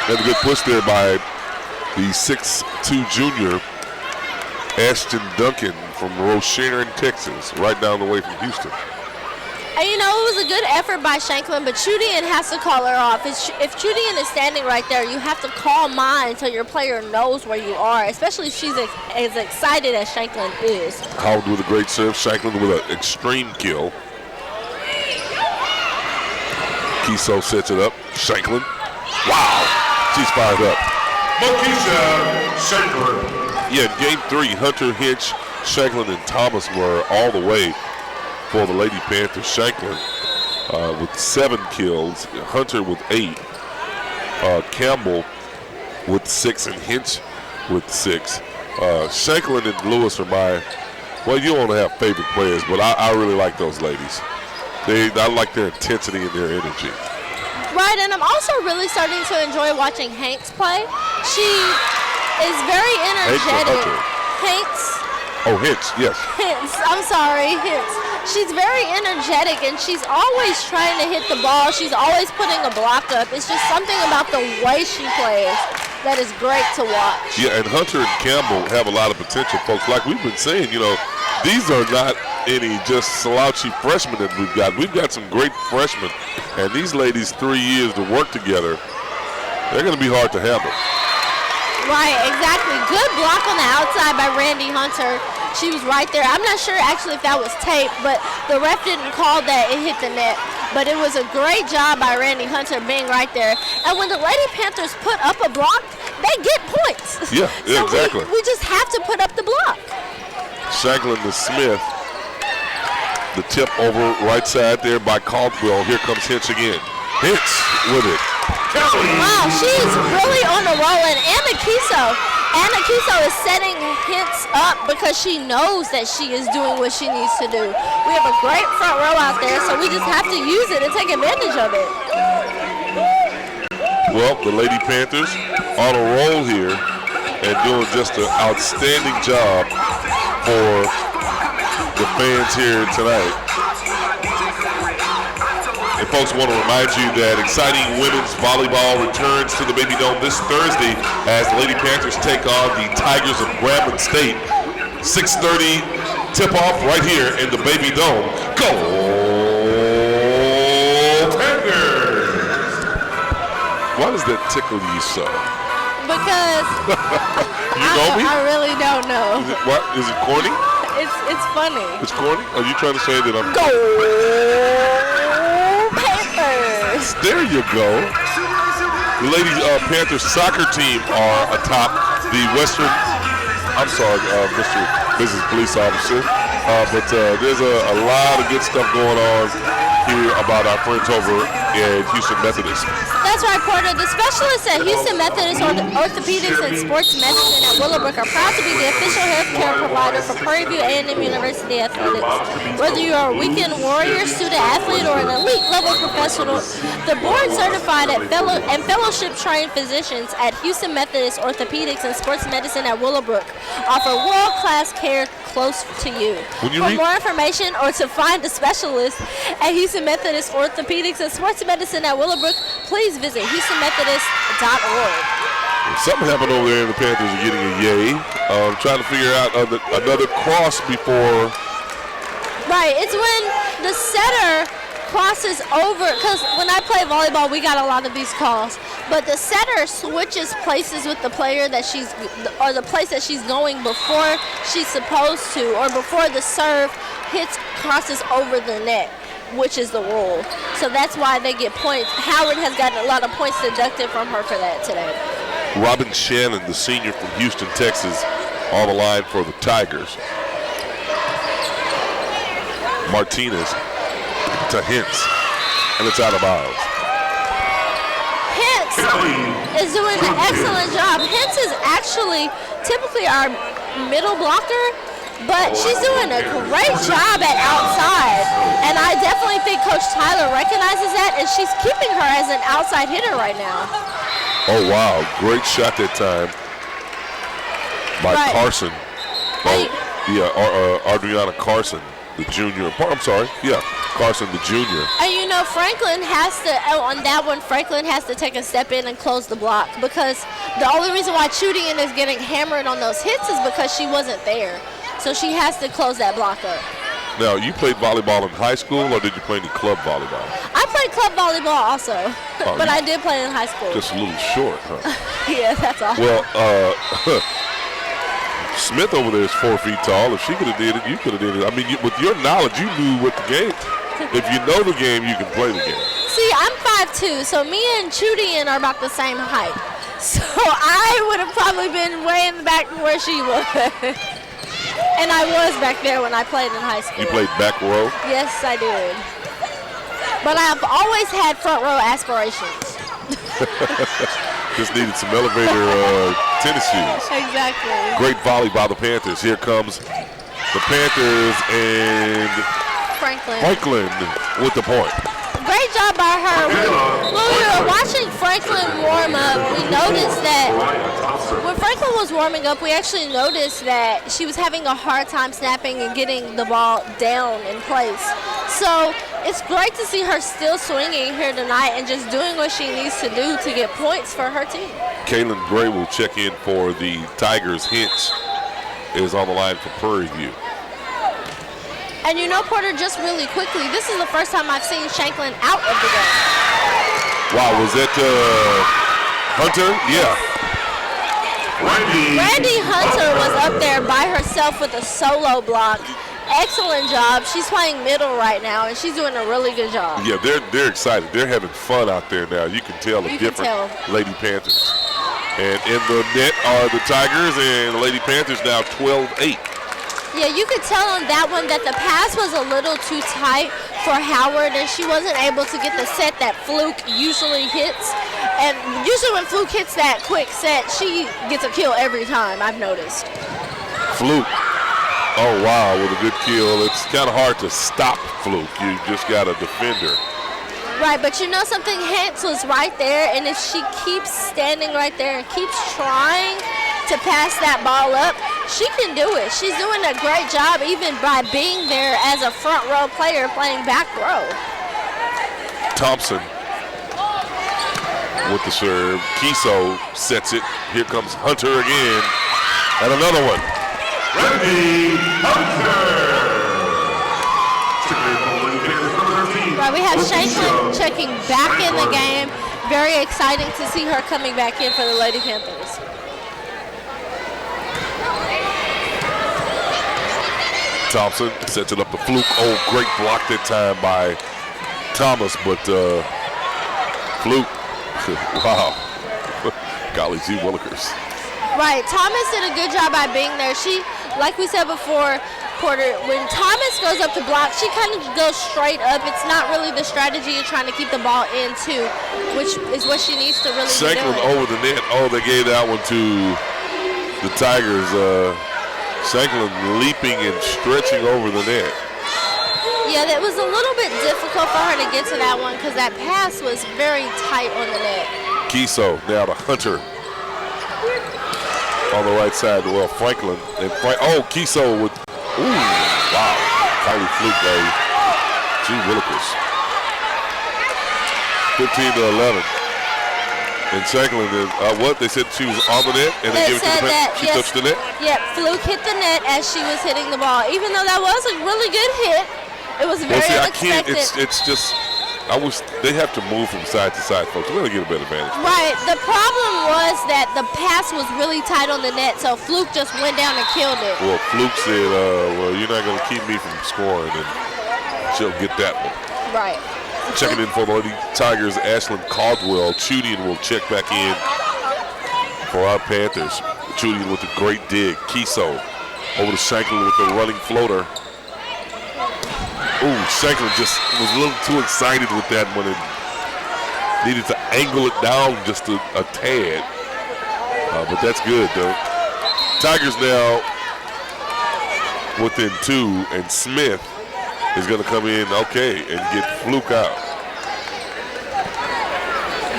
B: And a good push there by the 6'2 junior, Ashton Duncan from Rocheron, Texas, right down the way from Houston.
A: And you know, it was a good effort by Shanklin, but Chudian has to call her off. If Chudian is standing right there, you have to call mine until your player knows where you are, especially if she's as excited as Shanklin is.
B: Howard with a great serve. Shanklin with an extreme kill. Kiso sets it up. Shanklin. Wow. She's fired up.
C: Mokisha Shanklin.
B: Yeah, in game 3, Hunter, Hitch, Shanklin, and Thomas were all the way for the Lady Panthers. Shanklin with 7 kills. Hunter with 8. Campbell with 6 and Hitch with 6. Shanklin and Lewis are my, well, you want to have favorite players, but I really like those ladies. I like their intensity and their energy.
A: Right, and I'm also really starting to enjoy watching Hanks play. She is very energetic. Hanks.
B: Oh, Hints, yes.
A: Hints, I'm sorry, Hints. She's very energetic, and she's always trying to hit the ball. She's always putting a block up. It's just something about the way she plays that is great to watch.
B: Yeah, and Hunter and Campbell have a lot of potential, folks. Like we've been saying, you know, these are not any just slouchy freshmen that we've got. We've got some great freshmen, and these ladies, 3 years to work together, they're going to be hard to handle.
A: Right, exactly. Good block on the outside by Randy Hunter. She was right there. I'm not sure actually if that was tape, but the ref didn't call that it hit the net. But it was a great job by Randy Hunter being right there. And when the Lady Panthers put up a block, they get points.
B: Yeah,
A: so
B: exactly.
A: We just have to put up the block.
B: Shanklin to Smith. The tip over right side there by Caldwell. Here comes Hitch again. Hitch with it.
A: Wow, she's really on the roll. And Anna Kiso is setting Hitch up because she knows that she is doing what she needs to do. We have a great front row out there, so we just have to use it and take advantage of it.
B: Well, the Lady Panthers on a roll here and doing just an outstanding job for the fans here tonight. In folks, want to remind you that exciting women's volleyball returns to the Baby Dome this Thursday as the Lady Panthers take on the Tigers of Grambling State. 6:30 tip-off right here in the Baby Dome. Go Panthers! Why does that tickle you so?
A: Because
B: You know me?
A: I really don't know.
B: Is it corny?
A: It's funny.
B: It's corny? Are you trying to say that I'm...
A: Go Panthers!
B: There you go. The Lady Panthers soccer team are atop the Western... I'm sorry, Mrs. Police Officer. But there's a lot of good stuff going on here about our friends over at Houston Methodist.
A: That's right, Porter. The specialists at Houston Methodist Orthopedics and Sports Medicine at Willowbrook are proud to be the official healthcare provider for Prairie View A&M University Athletics. Whether you are a weekend warrior, student athlete, or an elite level professional, the board certified and fellowship trained physicians at Houston Methodist Orthopedics and Sports Medicine at Willowbrook offer world-class care close to you. For more information or to find a specialist at Houston Methodist Orthopedics and Sports Medicine at Willowbrook, please visit HoustonMethodist.org.
B: Something happened over there, and the Panthers are getting a yay. Trying to figure out another cross before.
A: Right, it's when the setter crosses over, because when I play volleyball, we got a lot of these calls. But the setter switches places with the player that or the place that she's going before she's supposed to, or before the serve crosses over the net, which is the rule. So that's why they get points. Howard has gotten a lot of points deducted from her for that today.
B: Robin Shannon, the senior from Houston, Texas, on the line for the Tigers. Martinez to Hintz, and it's out of bounds.
A: Hintz is doing an excellent job. Hintz is actually typically our middle blocker, but she's doing a great job at outside. And I definitely think Coach Tyler recognizes that, and she's keeping her as an outside hitter right now.
B: Oh, wow. Great shot that time by Carson. Adriana Carson, the junior. I'm sorry. Yeah, Carson, the junior.
A: And you know, Franklin has to, on that one, Franklin has to take a step in and close the block, because the only reason why Chudian is getting hammered on those hits is because she wasn't there. So she has to close that block up.
B: Now, you played volleyball in high school, or did you play any club volleyball?
A: I played club volleyball also, but I did play in high school.
B: Just a little short, huh?
A: Yeah, that's all.
B: Well, Smith over there is 4 feet tall. If she could have did it, you could have did it. I mean, with your knowledge, you knew what the game. If you know the game, you can play the game.
A: See, I'm 5'2", so me and Chudian are about the same height. So I would have probably been way in the back where she was. And I was back there when I played in high school.
B: You played back row?
A: Yes, I did. But I've always had front row aspirations.
B: Just needed some elevator tennis shoes.
A: Exactly.
B: Great volley by the Panthers. Here comes the Panthers and Franklin with the point.
A: Great job by her. When we were watching Franklin warm up, we noticed that when Franklin was warming up, we actually noticed that she was having a hard time snapping and getting the ball down in place. So it's great to see her still swinging here tonight and just doing what she needs to do to get points for her team.
B: Kaylin Gray will check in for the Tigers. Hintz is on the line for Prairie View.
A: And you know, Porter, just really quickly, this is the first time I've seen Shanklin out of the game.
B: Wow, was that Hunter? Yeah.
A: Randy Hunter was up there by herself with a solo block. Excellent job. She's playing middle right now, and she's doing a really good job.
B: Yeah, they're excited. They're having fun out there now. You can tell the different Lady Panthers. And in the net are the Tigers, and the Lady Panthers now 12-8.
A: Yeah, you could tell on that one that the pass was a little too tight for Howard, and she wasn't able to get the set that Fluke usually hits. And usually when Fluke hits that quick set, she gets a kill every time, I've noticed.
B: Fluke. Oh, wow, with a good kill. It's kind of hard to stop Fluke. You just got a defender.
A: Right, but you know something? Hintz was right there, and if she keeps standing right there and keeps trying to pass that ball up, she can do it. She's doing a great job even by being there as a front row player playing back row.
B: Thompson with the serve. Kiso sets it. Here comes Hunter again. And another one.
C: Randy Hunter.
A: Right, we have Shanklin checking back in the game. Very exciting to see her coming back in for the Lady Panthers.
B: Thompson sets it up to Fluke. Oh, great block that time by Thomas, but Fluke, wow. Golly gee willikers.
A: Right, Thomas did a good job by being there. She, like we said before, Porter, when Thomas goes up to block, she kind of goes straight up. It's not really the strategy of trying to keep the ball into, which is what she needs to really be doing.
B: Shanklin over the net. Oh, they gave that one to the Tigers. Shanklin leaping and stretching over the net.
A: Yeah, that was a little bit difficult for her to get to that one because that pass was very tight on the net.
B: Kiso now to Hunter on the right side. Well, Franklin and Kiso with wow, Kylie Fluke, baby. Gee willikers. 15-11. And Shanklin did what? They said she was on the net and they gave it to the net. She touched the net?
A: Yeah, Fluke hit the net as she was hitting the ball. Even though that was a really good hit, it was very unexpected.
B: It's just, I wish they have to move from side to side, folks. We're going to get a better advantage.
A: Right. The problem was that the pass was really tight on the net, so Fluke just went down and killed it.
B: Well, Fluke said, well, you're not going to keep me from scoring, and she'll get that one.
A: Right.
B: Checking in for the Lady Tigers, Ashlyn Caldwell. Chudian will check back in for our Panthers. Chudian with a great dig. Kiso over to Shanklin with the running floater. Ooh, Shanklin just was a little too excited with that one and needed to angle it down just a tad. But that's good, though. Tigers now within 2, and Smith is going to come in, and get Fluke out.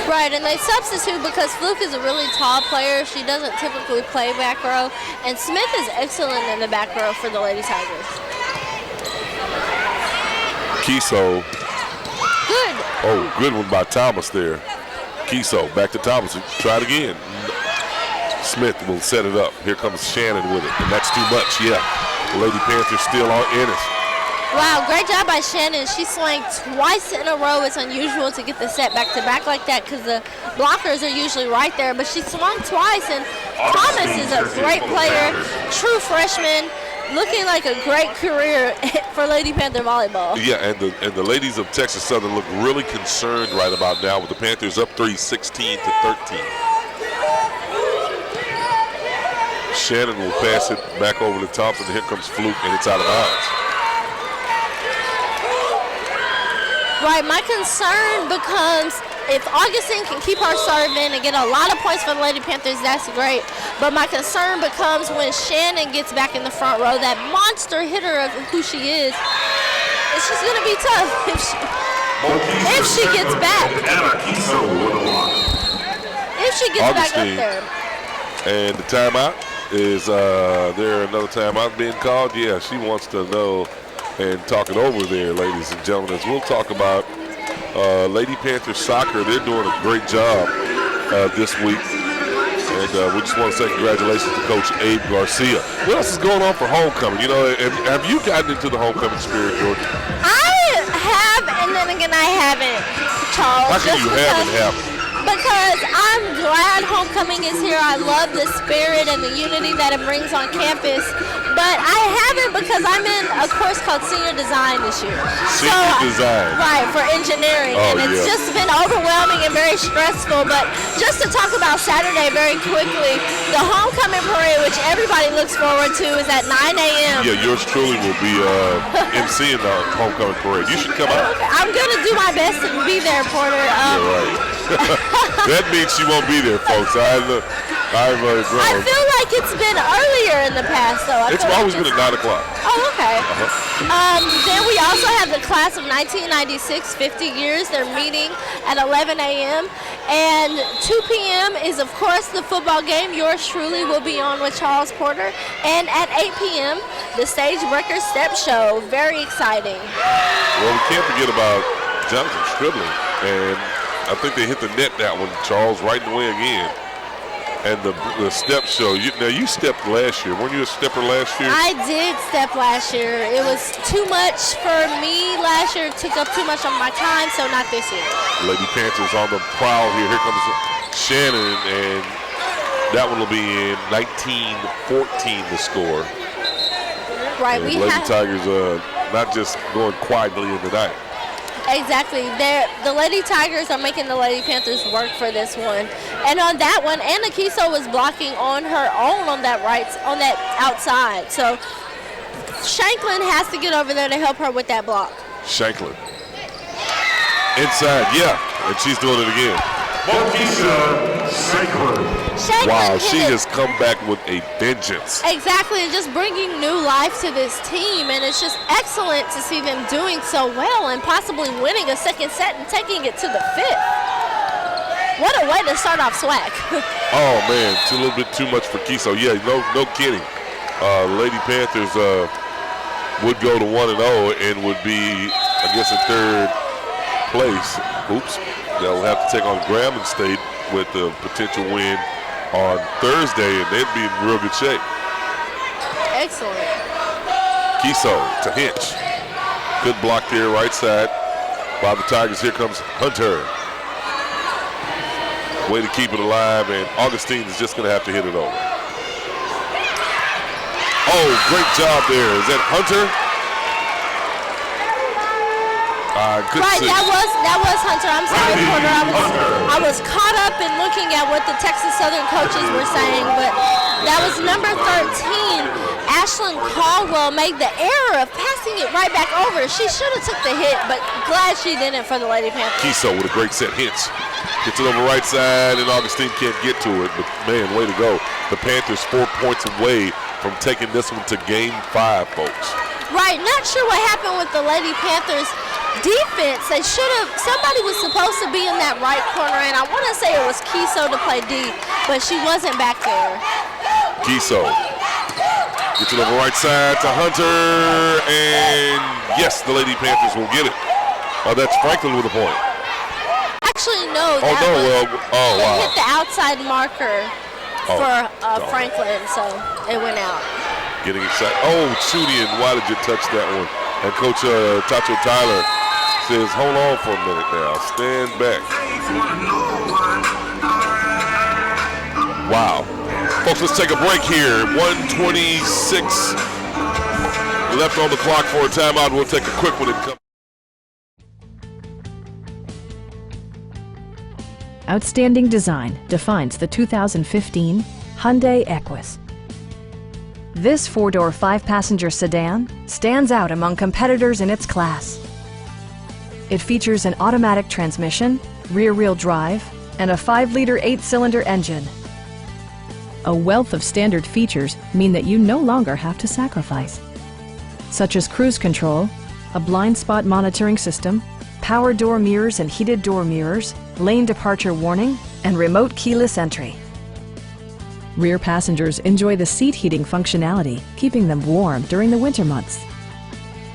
A: Right, and they substitute because Fluke is a really tall player. She doesn't typically play back row, and Smith is excellent in the back row for the Lady Tigers.
B: Kiso.
A: Good.
B: Oh, good one by Thomas there. Kiso back to Thomas. Try it again. Smith will set it up. Here comes Shannon with it, and that's too much. Yeah, the Lady Panthers still are in it.
A: Wow, great job by Shannon. She swung twice in a row. It's unusual to get the set back-to-back like that because the blockers are usually right there, but she swung twice, and Thomas is a great player, true freshman, looking like a great career for Lady Panther volleyball.
B: Yeah, and the ladies of Texas Southern look really concerned right about now with the Panthers up 3, 16-13. Shannon will pass it back over to Thompson. Here comes Fluke, and it's out of bounds.
A: Right, my concern becomes if Augustine can keep her serve in and get a lot of points for the Lady Panthers, that's great. But my concern becomes when Shannon gets back in the front row, that monster hitter of who she is, it's just going to be tough if she gets back. If she gets back up there.
B: And the timeout, is there another timeout being called? Yeah, she wants to know and talk it over there, ladies and gentlemen, as we'll talk about Lady Panthers soccer. They're doing a great job this week. And we just want to say congratulations to Coach Abe Garcia. What else is going on for homecoming? You know, have you gotten into the homecoming spirit, Jordan?
A: I have, and then again, I haven't, Charles.
B: How can you haven't?
A: Because I'm glad homecoming is here. I love the spirit and the unity that it brings on campus. But I haven't because I'm in a course called Senior Design this year.
B: Senior Design.
A: Right, for engineering.
B: Oh,
A: and it's just been overwhelming and very stressful. But just to talk about Saturday very quickly, the homecoming parade, which everybody looks forward to, is at 9 a.m.
B: Yeah, yours truly will be emceeing the homecoming parade. You should come out.
A: I'm going to do my best to be there, Porter.
B: Yeah, right. That means she won't be there, folks. I feel
A: like it's been earlier in the past, though.
B: It's always been at 9 o'clock.
A: Oh, okay. Then we also have the class of 1996, 50 years. They're meeting at 11 a.m. And 2 p.m. is, of course, the football game. Yours truly will be on with Charles Porter. And at 8 p.m., the Stage Breaker Step Show. Very exciting.
B: Well, we can't forget about Jonathan's dribbling, and I think they hit the net that one, Charles, right in the way again. And the step show. Now, you stepped last year. Weren't you a stepper last year?
A: I did step last year. It was too much for me last year. It took up too much of my time, so not this year.
B: Lady Panthers on the prowl here. Here comes Shannon, and that one will be in 19-14 the score.
A: Right.
B: And Lady Tigers not just going quietly in the night.
A: Exactly. The Lady Tigers are making the Lady Panthers work for this one. And on that one, Anna Kiso was blocking on her own on that outside. So Shanklin has to get over there to help her with that block.
B: Shanklin. Inside, yeah. And she's doing it again. Wow, she has come back with a vengeance.
A: Exactly, and just bringing new life to this team, and it's just excellent to see them doing so well and possibly winning a second set and taking it to the fifth. What a way to start off SWAC.
B: Oh man, it's a little bit too much for Kiso. Yeah, no kidding. Lady Panthers would go to 1-0 and would be, I guess, in third place. Oops. They'll have to take on Grambling State with the potential win on Thursday, and they'd be in real good shape.
A: Excellent.
B: Kiso to Hinch. Good block there, right side by the Tigers. Here comes Hunter. Way to keep it alive, and Augustine is just going to have to hit it over. Oh, great job there. Is that Hunter?
A: Right, that was Hunter. I'm sorry, Porter. I was caught up in looking at what the Texas Southern coaches were saying, but that was number 13. Ashlyn Caldwell made the error of passing it right back over. She should have took the hit, but glad she didn't for the Lady Panthers.
B: Kiso with a great set hits. Gets it over right side, and Augustine can't get to it, but man, way to go. The Panthers 4 points away from taking this one to game 5, folks.
A: Right, not sure what happened with the Lady Panthers defense. They should have, somebody was supposed to be in that right corner, and I want to say it was Kiso to play D, but she wasn't back there.
B: Kiso gets it over right side to Hunter, and yes, the Lady Panthers will get it. That's Franklin with a point.
A: Actually, no.
B: Wow.
A: Hit the outside marker for Franklin, so it went out.
B: Getting excited. Oh, Chudian, why did you touch that one? And Coach Tacho Tyler says, hold on for a minute now. Stand back. Wow. Folks, let's take a break here. 1:26 left on the clock for a timeout. We'll take a quick one and come.
D: Outstanding design defines the 2015 Hyundai Equus. This four-door, five-passenger sedan stands out among competitors in its class. It features an automatic transmission, rear-wheel drive, and a 5-liter 8-cylinder engine. A wealth of standard features mean that you no longer have to sacrifice, such as cruise control, a blind spot monitoring system, power door mirrors and heated door mirrors, lane departure warning, and remote keyless entry. Rear passengers enjoy the seat heating functionality, keeping them warm during the winter months.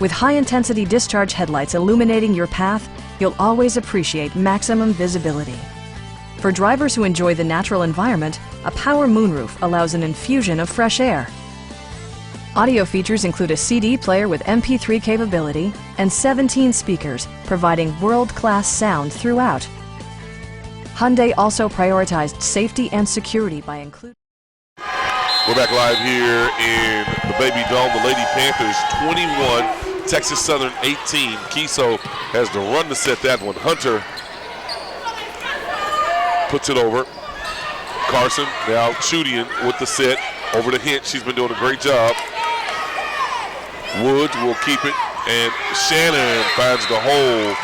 D: With high-intensity discharge headlights illuminating your path, you'll always appreciate maximum visibility. For drivers who enjoy the natural environment, a power moonroof allows an infusion of fresh air. Audio features include a CD player with MP3 capability and 17 speakers, providing world-class sound throughout. Hyundai also prioritized safety and security by including...
B: We're back live here in the Baby Dome. The Lady Panthers 21, Texas Southern 18. Kiso has to run to set that one. Hunter puts it over. Carson now Chudian with the set over to Hint. She's been doing a great job. Woods will keep it, and Shannon finds the hole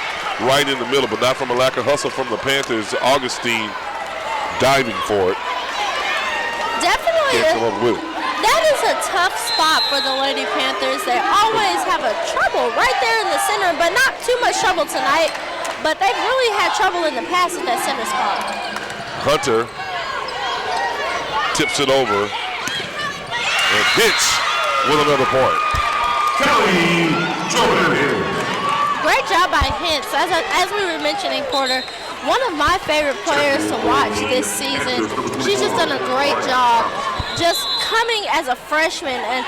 B: right in the middle, but not from a lack of hustle from the Panthers. Augustine diving for it.
A: Definitely.
B: Can't come up with it.
A: That is a tough spot for the Lady Panthers. They always have a trouble right there in the center, but not too much trouble tonight. But they've really had trouble in the past with that center spot.
B: Hunter tips it over, and Hitch with another point.
C: Kelly Jordan.
A: great job by Hintz. As we were mentioning, Porter, one of my favorite players to watch this season. She's just done a great job just coming as a freshman and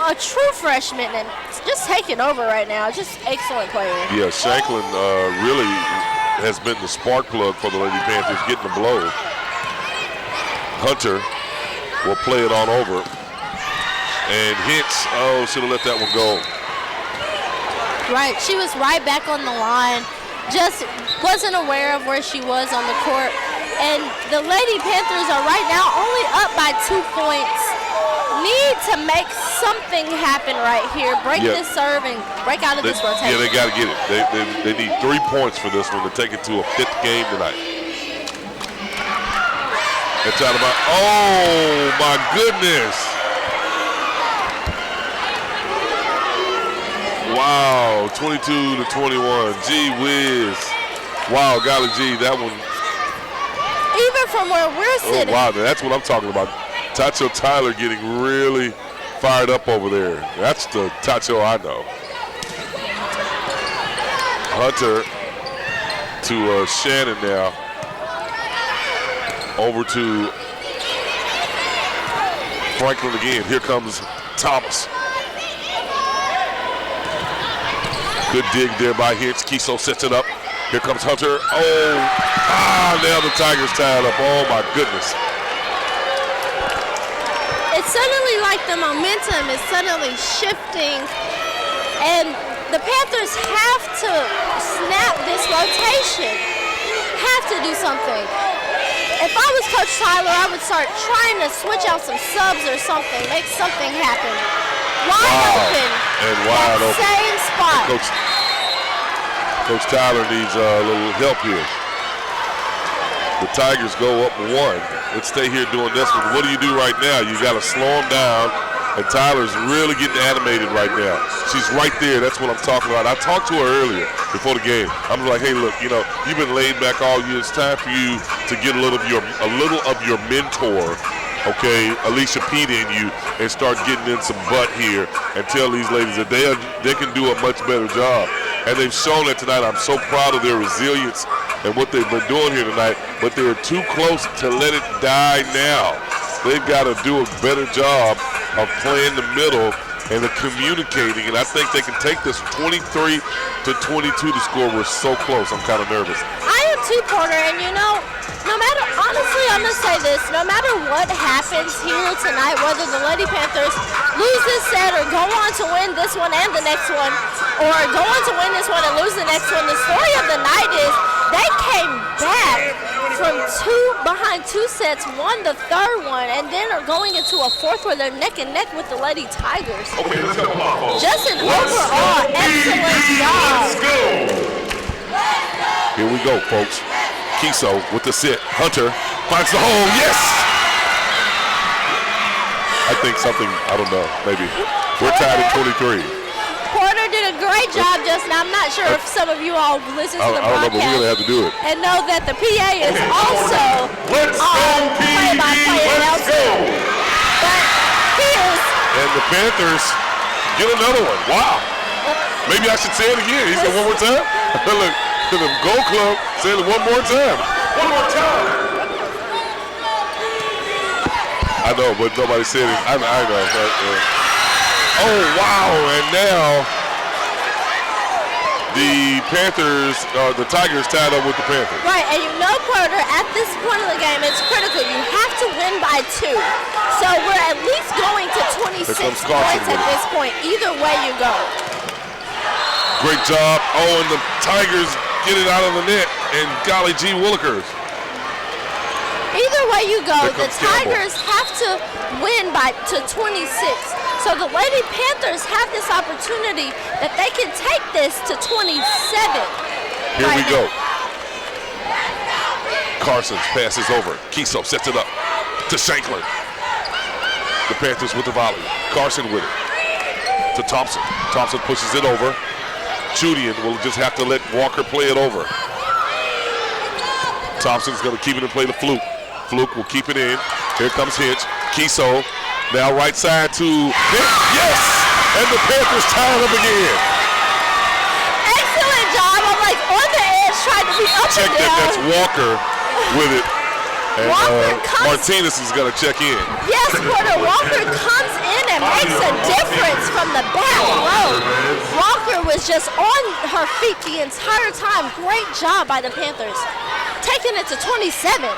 A: a true freshman and just taking over right now. Just excellent player.
B: Yeah, Shanklin really has been the spark plug for the Lady Panthers, getting the blow. Hunter will play it on over. And Hintz, should have let that one go.
A: Right, she was right back on the line. Just wasn't aware of where she was on the court. And the Lady Panthers are right now only up by 2 points. Need to make something happen right here. Break this serve and break out of this rotation.
B: Yeah, they got to get it. They need 3 points for this one to take it to a 5th game tonight. That's out of my, oh my goodness. Wow, 22-21. Gee whiz. Wow, golly gee, that one.
A: Even from where we're sitting.
B: Oh, wow, that's what I'm talking about. Tacho Tyler getting really fired up over there. That's the Tacho I know. Hunter to Shannon now. Over to Franklin again. Here comes Thomas. Good dig there by Hintz. Kiso sets it up. Here comes Hunter. Now the Tigers tied up. Oh my goodness.
A: It's suddenly like the momentum is suddenly shifting, and the Panthers have to snap this rotation. Have to do something. If I was Coach Tyler, I would start trying to switch out some subs or something, make something happen. Wide open.
B: And wide open.
A: Same spot.
B: Coach Tyler needs a little help here. The Tigers go up 1. Let's stay here doing this one. What do you do right now? You got to slow them down. And Tyler's really getting animated right now. She's right there. That's what I'm talking about. I talked to her earlier before the game. I'm like, hey, look, you've been laid back all year. It's time for you to get a little of your mentor, okay, Alicia Pete in you, and start getting in some butt here and tell these ladies that they can do a much better job. And they've shown it tonight. I'm so proud of their resilience and what they've been doing here tonight, but they're too close to let it die now. They've got to do a better job of playing the middle and the communicating, and I think they can take this 23-22 to score. We're so close. I'm kind of nervous.
A: I am too, Porter, and no matter, honestly, I'm going to say this, no matter what happens here tonight, whether the Lady Panthers lose this set or go on to win this one and the next one, or go on to win this one and lose the next one, the story of the night is they came back from behind 2 sets, won the 3rd one, and then are going into a 4th where they're neck and neck with the Lady Tigers.
C: Okay, let's go.
A: Just an overall excellent job.
C: Let's go.
B: Here we go, folks. Kiso with the sit. Hunter finds the hole. Yes! I think something, I don't know, maybe. We're tied at 23.
A: Porter did a great job just now. I'm not sure if some of you all listen to the
B: I don't know, but we really have to do it.
A: and know that the PA is also on play-by-play announcement. But here's...
B: And the Panthers get another one. Wow. Maybe I should say it again. He said one more time. Look, to the Go Club, say it one more time.
C: One more time.
B: I know, but nobody said it. I know. Oh, wow. And now the Panthers, the Tigers tied up with the Panthers.
A: Right, and Porter, at this point of the game, it's critical. You have to win by 2. So we're at least going to 26 points at this point. Either way you go.
B: Great job. Oh, and the Tigers get it out of the net. And golly gee willikers.
A: Either way you go, the Tigers have to win to 26. So the Lady Panthers have this opportunity that they can take this to 27.
B: Here we go. Carson's passes over. Kiso sets it up to Shanklin. The Panthers with the volley. Carson with it. To Thompson. Thompson pushes it over. Judian will just have to let Walker play it over. Thompson's going to keep it and play the Fluke. Fluke will keep it in. Here comes Hitch. Kiso now right side to Hitch. Yes! And the Panthers tie it up again.
A: Excellent tried to be up
B: Check
A: and
B: that.
A: down.
B: That's Walker with it. And
A: Walker comes-
B: Martinez is going to check in.
A: Yes, Porter Walker comes in and makes a difference from the back row. Walker was just on her feet the entire time. Great job by the Panthers. Taking it to 27.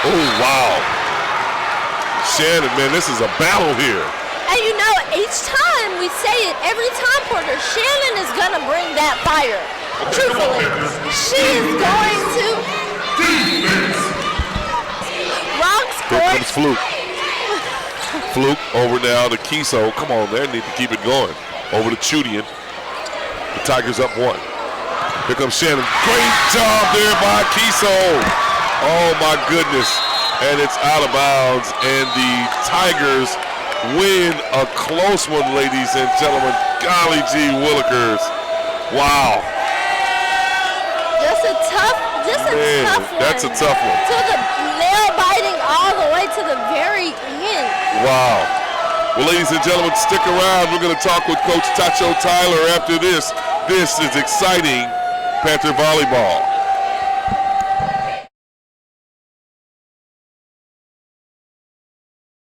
B: Oh, wow. Shannon, man, this is a battle here.
A: And you know, each time we say it, every time, Porter, Shannon is going to bring that fire. Truthfully, she is going to.
B: Here comes Fluke. Fluke over now to Kiso. Come on, they need to keep it going. Over to Chudian. The Tigers up 1. Here comes Shannon. Great job there by Kiso. Oh my goodness. And it's out of bounds. And the Tigers win a close one, ladies and gentlemen. Golly gee willikers. Wow.
A: Just a tough one.
B: That's a tough one.
A: To the nail biting all the way to the very end.
B: Wow. Well, ladies and gentlemen, stick around. We're going to talk with Coach Tacho Tyler after this. This is exciting Panther volleyball.